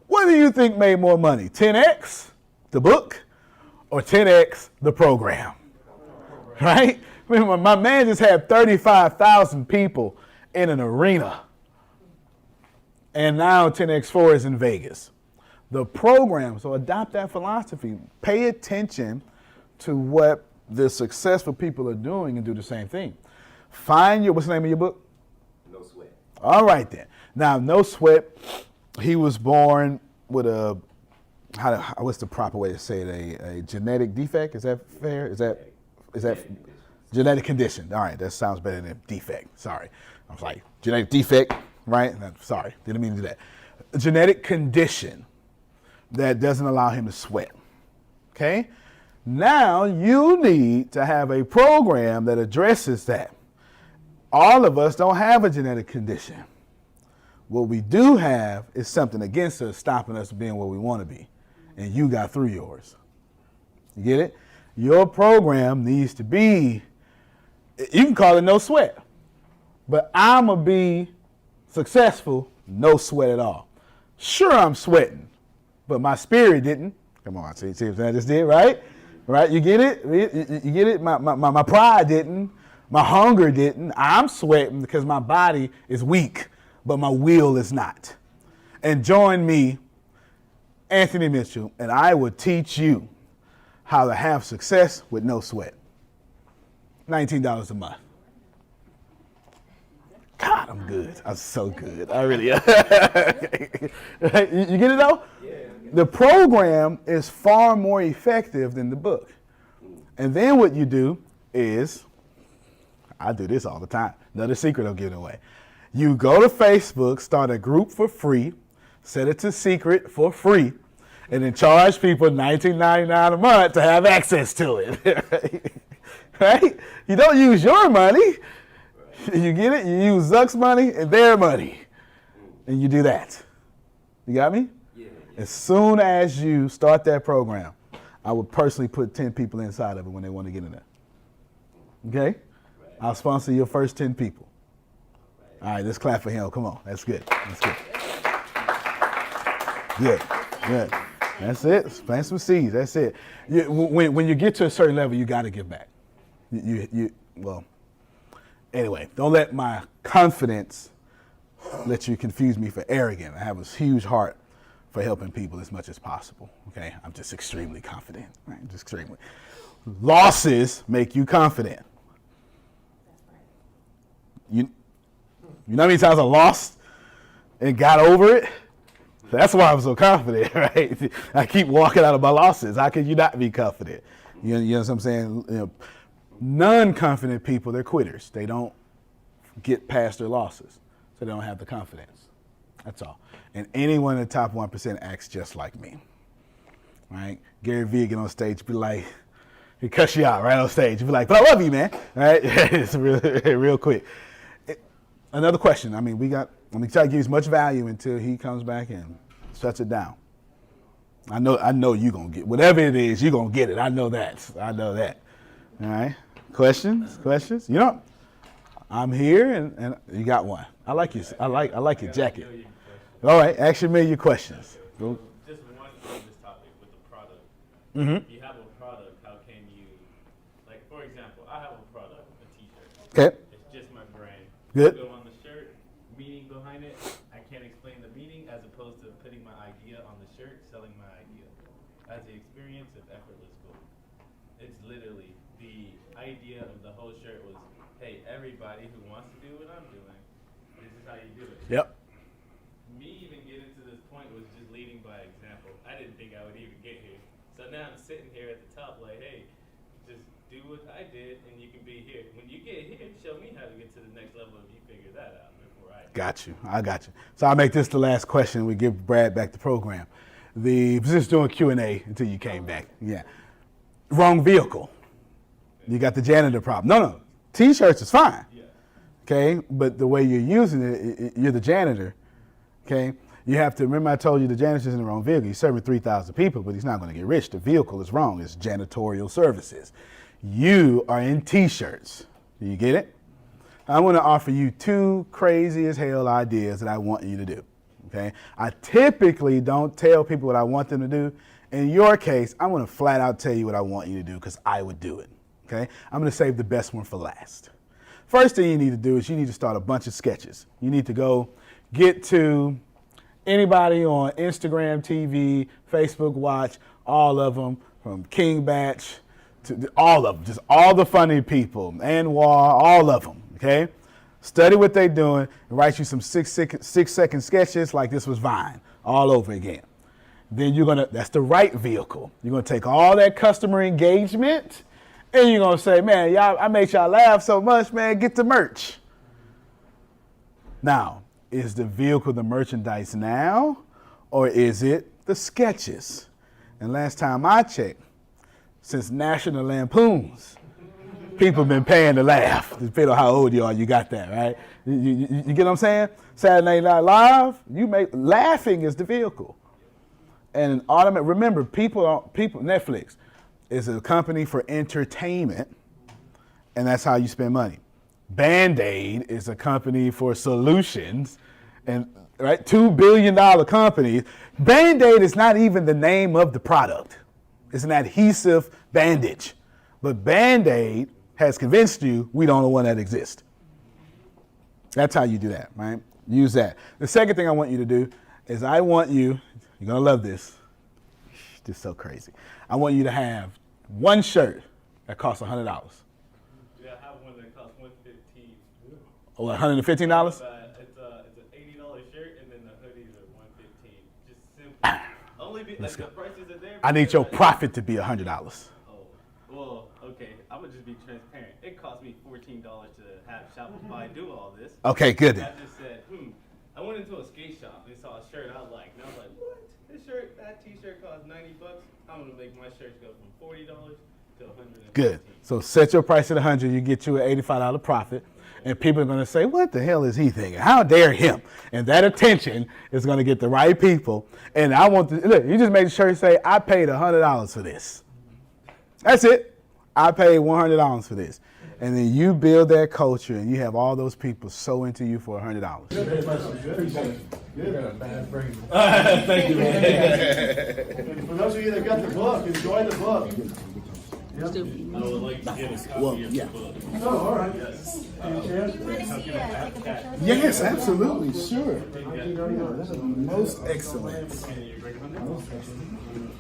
What do you think made more money? 10x, the book, or 10x, the program? Right? I mean, my man just had 35,000 people in an arena. And now 10x4 is in Vegas. The program, so adopt that philosophy. Pay attention to what the successful people are doing and do the same thing. What's the name of your book? No Sweat. All right then. Now, No Sweat, he was born with what's the proper way to say it? A genetic defect? Is that fair? Is that genetic condition? All right, that sounds better than defect. Sorry. I was like, genetic defect, right? Sorry, didn't mean to do that. A genetic condition that doesn't allow him to sweat. Okay? Now you need to have a program that addresses that. All of us don't have a genetic condition. What we do have is something against us stopping us being where we want to be. And you got through yours. You get it? Your program needs to be, you can call it no sweat, but I'm going to be successful, no sweat at all. Sure, I'm sweating, but my spirit didn't. Come on, see what I just did, right? Right, you get it? You get it? My pride didn't. My hunger didn't. I'm sweating because my body is weak, but my will is not. And join me, Anthony Mitchell, and I will teach you how to have success with no sweat. $19 a month. God, I'm good. I'm so good. I really am. You get it though? Yeah. The program is far more effective than the book. And then what you do is, I do this all the time. Another secret I'm giving away. You go to Facebook, start a group for free, set it to secret for free, and then charge people $19.99 a month to have access to it. Right? You don't use your money. You get it? You use Zuck's money and their money. And you do that. You got me? Yeah. As soon as you start that program, I would personally put 10 people inside of it when they want to get in there. Okay? Right. I'll sponsor your first 10 people. Right. All right, let's clap for him. Come on. That's good. That's good. Good. Good. That's it. Plant some seeds. That's it. When you get to a certain level, you got to give back. Well, anyway, don't let my confidence let you confuse me for arrogant. I have a huge heart for helping people as much as possible. Okay, I'm just extremely confident. Right? Just extremely. Losses make you confident. You know how many times I lost and got over it? That's why I'm so confident, right? I keep walking out of my losses. How can you not be confident? You know what I'm saying? You know, non-confident people, they're quitters. They don't get past their losses, so they don't have the confidence. That's all. And anyone in the top 1% acts just like me, right? Gary Vee get on stage, be like, he cuss you out right on stage. Be like, but I love you, man, right? It's real quick. Another question. I mean, I'm try to give as much value until he comes back and shuts it down. I know you're going to get, whatever it is, you're going to get it. I know that. All right. Questions? You know, I'm here and you got one. I like you. I like your jacket. All right. Ask your million questions. Go. Just one on this topic with the product. Mm-hmm. If you have a product, how can you, like, for example, I have a product, a t-shirt. Okay. It's just my brand. Good. Go on the shirt, meaning behind it. I can't explain the meaning as opposed to putting my idea on the shirt, selling my idea. As the experience of effortless gold. It's literally the idea of the whole shirt was, hey, everybody who wants to do what I'm doing, this is how you do it. Yep. Me even getting to this point was just leading by example. I didn't think I would even get here. So now I'm sitting here at the top like, hey, just do what I did and you can be here. When you get here, show me how to get to the next level if you figure that out before I do. Got you. I got you. So I'll make this the last question. We give Brad back the program. Just doing Q&A until you came back. Yeah. Wrong vehicle. You got the janitor problem. No. T-shirts is fine. Yeah. Okay, but the way you're using it, you're the janitor. Okay, you have to remember I told you the janitor's in the wrong vehicle. He's serving 3,000 people, but he's not going to get rich. The vehicle is wrong. It's janitorial services. You are in T-shirts. Do you get it? I want to offer you 2 crazy as hell ideas that I want you to do. Okay, I typically don't tell people what I want them to do. In your case, I'm going to flat out tell you what I want you to do because I would do it. Okay, I'm going to save the best one for last. First thing you need to do is you need to start a bunch of sketches. You need to go get to anybody on Instagram TV, Facebook Watch, all of them, from King Batch to all of them, just all the funny people, Anwar, all of them, okay? Study what they're doing and write you some 6-second sketches like this was Vine all over again. Then that's the right vehicle. You're gonna take all that customer engagement and you're gonna say, man, y'all, I made y'all laugh so much, man, get the merch. Now, is the vehicle the merchandise now, or is it the sketches? And last time I checked, since National Lampoons, people have been paying to laugh. Depending on how old you are, you got that, right? You get what I'm saying? Saturday Night Live, laughing is the vehicle. And remember, people, Netflix, is a company for entertainment, and that's how you spend money. Band-Aid is a company for solutions, and right, $2 billion companies. Band-Aid is not even the name of the product. It's an adhesive bandage. But Band-Aid has convinced you we don't know one that exists. That's how you do that, right? Use that. The second thing I want you to do is I want you, you're going to love this. This is so crazy. I want you to have one shirt that costs $100. Yeah, I have one that costs $115. Oh, $115? It's an $80 shirt, and then the hoodies are $115. Just simple. Only like the prices are there. I need your like, profit to be $100. Oh, well, okay. I'm gonna just be transparent. It cost me $14 to have Shopify do all this. Okay, good. I just said, I went into a skate shop and saw a shirt I liked, and I was like, what? This shirt, that T-shirt costs $90. I'm gonna make my shirts go from $40 to $100. Good. So set your price at $100. You get you an $85 profit. And people are going to say, what the hell is he thinking? How dare him? And that attention is going to get the right people. And I want to, look, you just made sure you say, I paid $100 for this. That's it. I paid $100 for this. And then you build that culture and you have all those people so into you for $100. Thank you, man. For those of you that got the book, enjoy the book. I would like to get a copy of the book. Oh, all right. Yes, absolutely. Sure. Most excellent.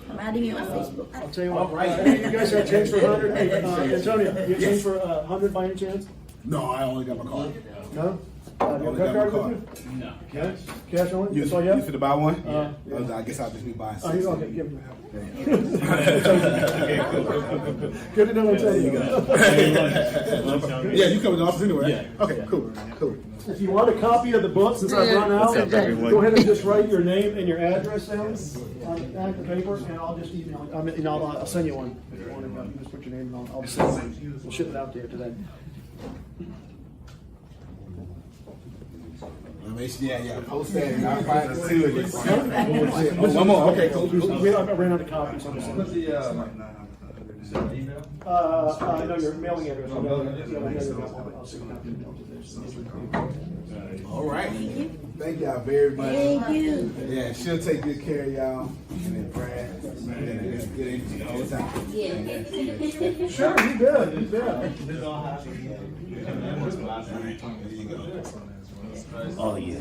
I'm adding you on Facebook. I'll tell you what. Hey, you guys got change for 100? Hey, Antonio, you change for 100 by any chance? No, I only got my card. No? Do you have a credit card with you? No. Cash? Cash only? You That's all you have? fit to buy one? Yeah. I guess I'll just be buying Oh, six. you okay, give me. Good to know, Antonio. Yeah, you come to the office anyway. Yeah. Okay, cool. If you want a copy of the book, since I've run out, go ahead and just write your name and your address down on the back of the paper, and I'll just email it. I'll send you one. If you want to, you just put your name and I'll send one. We'll ship it out to you today. Yeah. Post that and I'll find it too. Oh, one more. Okay, cool. I ran out of copies. So what's the email? I know your mailing address. I'll send you an email to this. All right. Thank y'all very much. Thank you. Yeah, she'll take good care of y'all. And then Brad, good energy all the time. Yeah. Sure, you did. You did. Oh, yeah.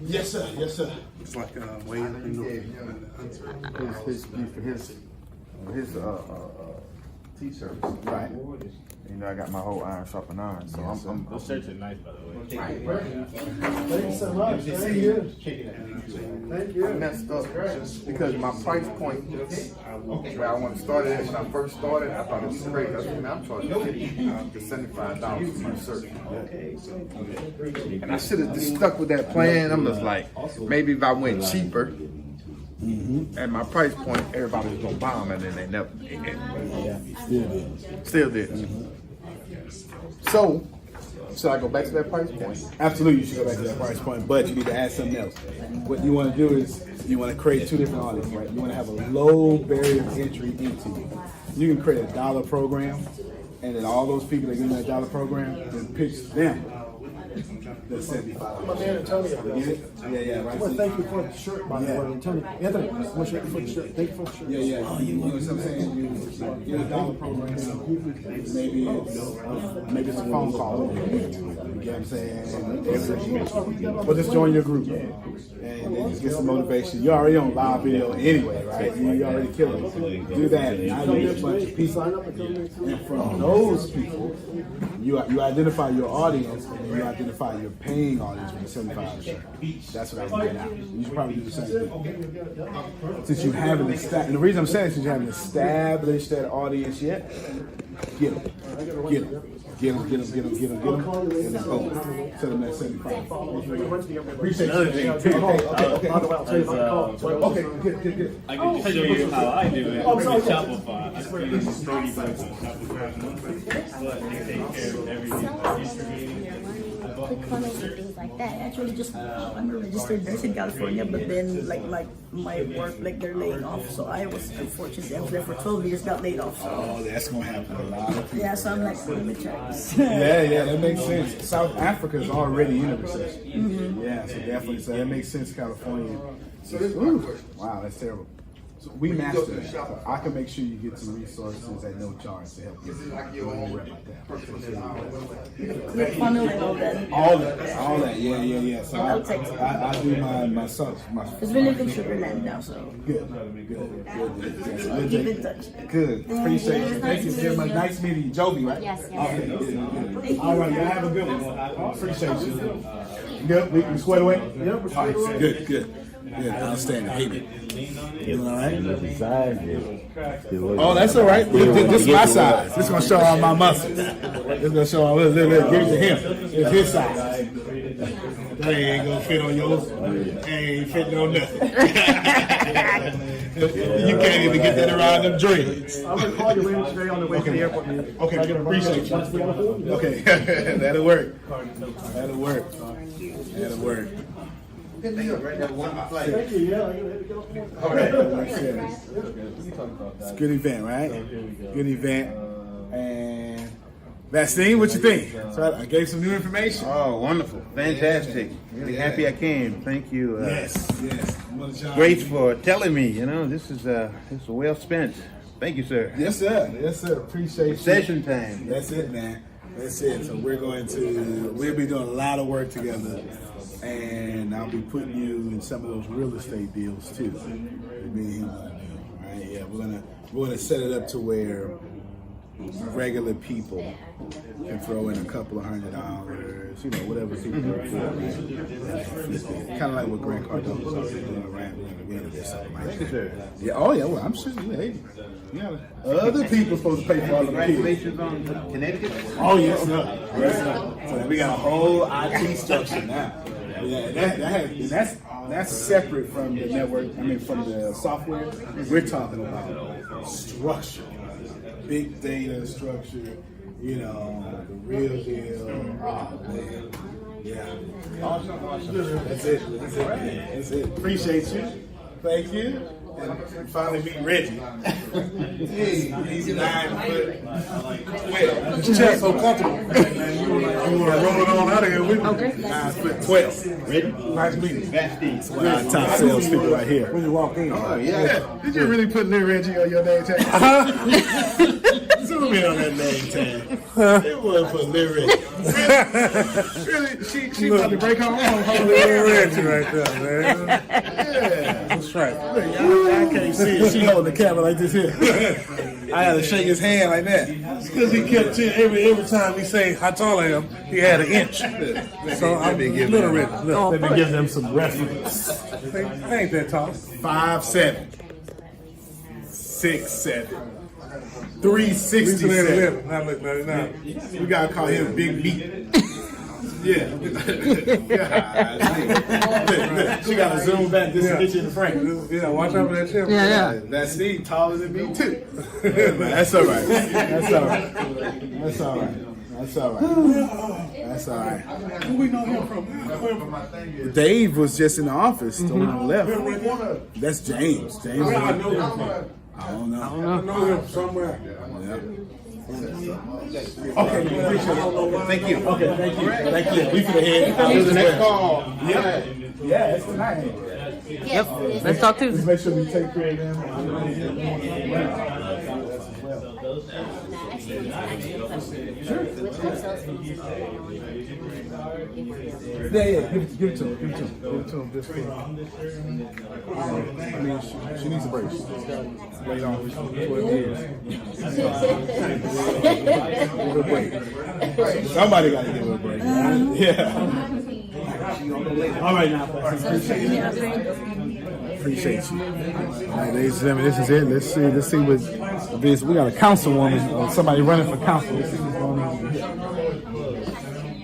Yes, sir. It's like way his t-shirts. Right. You know, I got my whole iron sharpen iron, so I'm Those shirts are nice, by the way. Thank you so much. Thank you. Thank you. I messed up because my price point where I want to start at, when I first started, I thought it was crazy. I said, man, I'm charging $50 to $75 for my shirt. And I should have just stuck with that plan. I'm just like, maybe if I went cheaper, at my price point, everybody was gonna buy them, and then they never did. Still did. So, should I go back to that price point? Absolutely, you should go back to that price point, but you need to add something else. What you want to do is you want to create two different audiences, right? You want to have a low barrier of entry into you. You can create a dollar program, and then all those people that get in that dollar program, then pitch them. That's $75. My man Antonio. Yeah, right. I want to thank you for the shirt, by the way, Antonio. Anthony, I want you for the shirt. Thank you for the shirt. Yeah. You know what I'm saying? You get a dollar program. Maybe it's a phone call. You get what I'm saying? Well, just join your group and then just get some motivation. You're already on live video anyway, right? You already killing it. Do that. Now you get a bunch of people. And from those people, you identify your audience and then you identify your paying audience with the $75 shirt. That's what I do now. You should probably do the same thing. Since you haven't established, and the reason I'm saying since you haven't established that audience yet, get them, and then boom, send them that 75. Appreciate you. Okay, good. I can show you how I do it with Shopify. I spend $30 on Shopify a month, but they take care of everything like distributing. funnels and things like that. Actually, just I'm a registered nurse in California, but then like my work, like they're laying off. So I was unfortunate. I was there for 12 years, got laid off. So. Oh, that's gonna happen a lot of people. Yeah, so I'm like, let me try this. Yeah, that makes sense. South Africa is already in a recession. Yeah, so definitely, so that makes sense. California. Ooh, wow, that's terrible. So we master that. So I can make sure you get some resources at no charge to help you. Don't worry about that. The funnel and all that. All that. Yeah. So I do my son. Because we live in Sugarland now, so. Good. Keep in touch. Good. Appreciate you. Thank you very much. Nice meeting you. Jovi, right? Yes. Okay, good. All right, y'all have a good one. Appreciate you. Good. We squared away? Yep, we're squared away. Good. Yeah, I understand. Hate it. You doing all right? Oh, that's all right. This is my size. This is going to show all my muscles. This is going to show all. Look, give it to him. It's his size. That ain't going to fit on yours. Ain't fitting on nothing. You can't even get that around them dreads. I'm going to call you later today on the way to the airport. Okay, appreciate you. Okay, that'll work. Thank you, yeah. All right. It's a good event, right? Good event. And Vastine, what you think? So I gave some new information. Oh, wonderful. Fantastic. Really happy I came. Thank you. Yes. Great for telling me, this is well spent. Thank you, sir. Yes, sir. Appreciate it. Session time. That's it, man. That's it. So we'll be doing a lot of work together. And I'll be putting you in some of those real estate deals too. Me and him gonna do, right? Yeah, we're gonna set it up to where regular people can throw in a couple of $100, whatever people can afford. Kind of like what Grant Cardone's already doing, right? We're gonna do something like that. Yeah. Oh yeah. Well, I'm sure. Hey, other people supposed to pay for all the kids. Congratulations on Connecticut. Oh yes, sir. So we got a whole IT structure now. Yeah, that's separate from the network. From the software. We're talking about structure, big data structure. The real deal. Oh man, yeah. Awesome. That's it. Appreciate you. Thank you. And finally meet Reggie. He's 9 foot. Well, this chair's so comfortable. You want to roll it on out of here with me? Okay. 9 foot 12. Ready? Nice meeting. That's one of our top salespeople right here. When you walk in. Oh, yeah. Did you really put Lil Reggie on your name tag? Zoom in on that name tag. It was for Lil Reggie. Really? She about to break her own. Lil Reggie right there, man. Yeah. That's right. I can't see it. She holding the camera like this here. I had to shake his hand like that. It's because he kept every time we say how tall I am, he had an inch. So I'm little Reggie. Let me give them some reference. I ain't that tall. 5'7", 6'7", 367. I look like that. We gotta call him Big Meat. Yeah. She gotta zoom back just to get you in the frame. Yeah, watch out for that chip. Yeah. That's Steve taller than me too. That's all right. Who we know him from? Dave was just in the office, the one on the left. That's James. James. I know him from. I don't know. I know him somewhere. Yeah. Okay, thank you. Okay, thank you. Thank you. We for ahead. The next call. Yeah, it's tonight. Yep. Let's talk to. Just make sure we take care of them. Yeah. Give it to him. Just for. She needs a break. She's laid off 12 years. Give her a break. Somebody got to give her a break. Yeah. All right, now. Appreciate you. All right, ladies and gentlemen, this is it. Let's see what this. We got a councilwoman or somebody running for council. Let's see what's going on.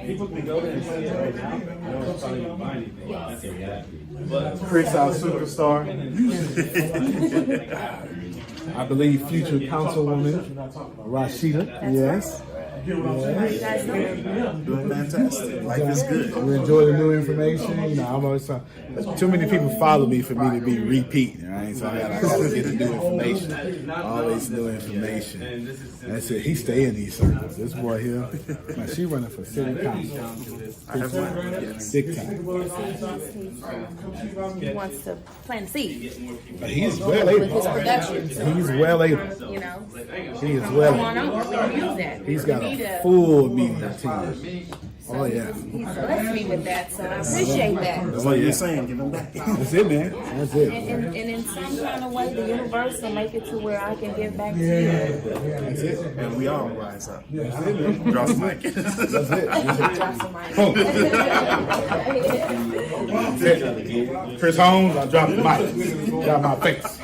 People can go there and see it right now. Chris, our superstar. I believe future councilwoman Rashida. Yes. How you guys doing? Doing fantastic. Life is good. We enjoy the new information. You know, I'm always trying. Too many people follow me for me to be repeating, right? So I gotta get the new information. Always new information. That's it. He stay in these circles. This boy here, now she running for city council. Big time. He wants to plant seeds. He's well With able. his productions. He's well able. You know, He is well come on able. over. We can use that. He's got We need a full media team. Oh yeah. So bless me with that, so I appreciate that. That's what you're saying. Give him back. That's it, man. That's it. And in some kind of way, the universe will make it to where I can give back to you. That's it. And we all rise up. That's it, man. Drop the mic. That's it. Drop some mic. That's it. Chris Holmes, I dropped the mic. Got my face.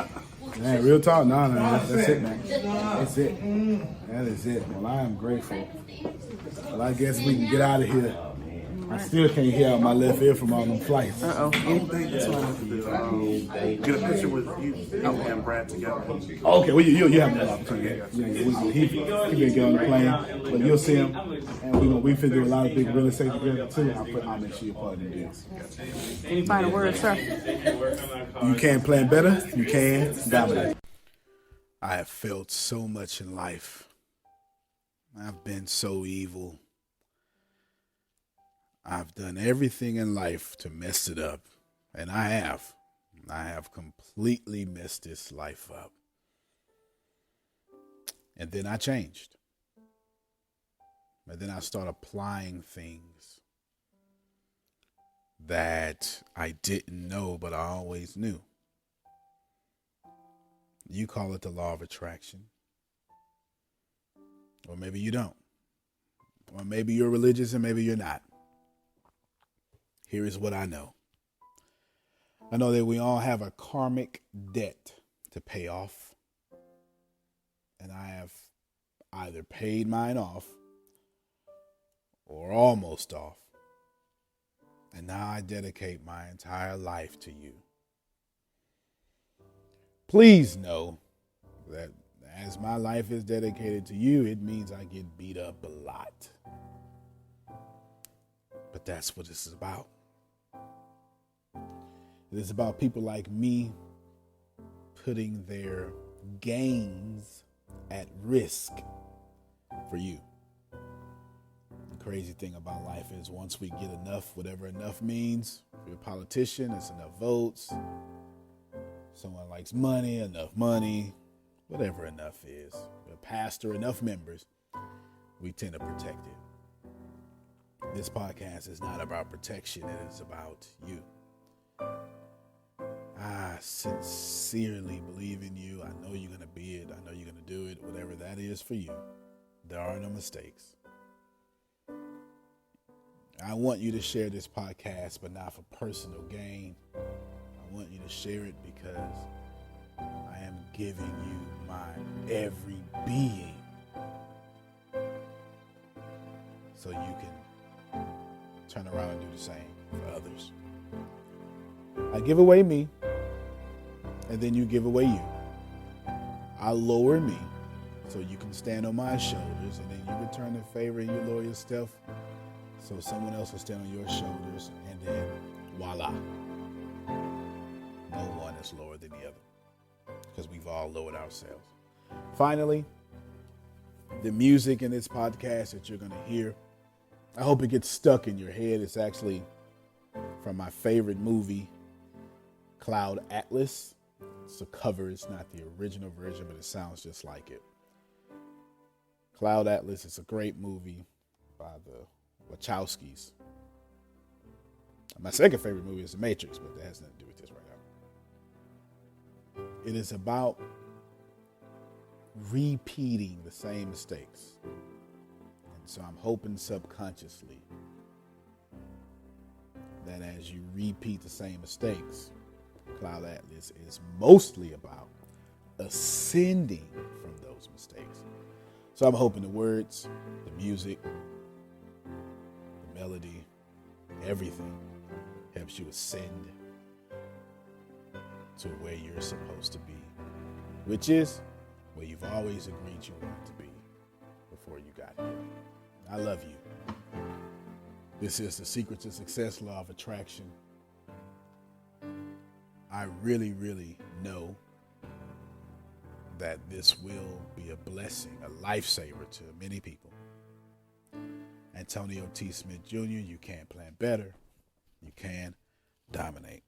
Man, real talk. No, that's it, man. That's it. That is it. Well, I am grateful. Well, I guess we can get out of here. I still can't hear out my left ear from all them flights. Anything that's going to get a picture with you and Brad together. Okay, well, you have no opportunity. He been getting on the plane, but you'll see him. And we finna do a lot of big real estate together too. I'll make sure you're part of the deal. Any final words, sir? You can plan better. You can dominate. I have felt so much in life. I've been so evil. I've done everything in life to mess it up. And I have. I have completely messed this life up. And then I changed. And then I started applying things that I didn't know, but I always knew. You call it the law of attraction. Or maybe you don't. Or maybe you're religious and maybe you're not. Here is what I know. I know that we all have a karmic debt to pay off. And I have either paid mine off or almost off. And now I dedicate my entire life to you. Please know that as my life is dedicated to you, it means I get beat up a lot. But that's what this is about. It is about people like me putting their gains at risk for you. The crazy thing about life is once we get enough, whatever enough means, if you're a politician, it's enough votes. Someone likes money, enough money, whatever enough is. A pastor, enough members, we tend to protect it. This podcast is not about protection, it is about you. I sincerely believe in you. I know you're going to be it. I know you're going to do it, whatever that is for you. There are no mistakes. I want you to share this podcast, but not for personal gain. I want you to share it because I am giving you my every being so you can turn around and do the same for others. I give away me, and then you give away you. I lower me so you can stand on my shoulders, and then you return the favor and you lower yourself so someone else will stand on your shoulders, and then voila. No one is lower than the other because we've all lowered ourselves. Finally, the music in this podcast that you're going to hear, I hope it gets stuck in your head. It's actually from my favorite movie, Cloud Atlas. It's a cover. It's not the original version, but it sounds just like it. Cloud Atlas is a great movie by the Wachowskis. My second favorite movie is The Matrix, but that has nothing to do with this right now. It is about repeating the same mistakes. And so I'm hoping subconsciously that as you repeat the same mistakes, Cloud Atlas is mostly about ascending from those mistakes. So I'm hoping the words, the music, the melody, everything helps you ascend to where you're supposed to be, which is where you've always agreed you wanted to be before you got here. I love you. This is the Secret to Success, Law of Attraction. I really, really know that this will be a blessing, a lifesaver to many people. Antonio T. Smith Jr., you can plan better. You can dominate.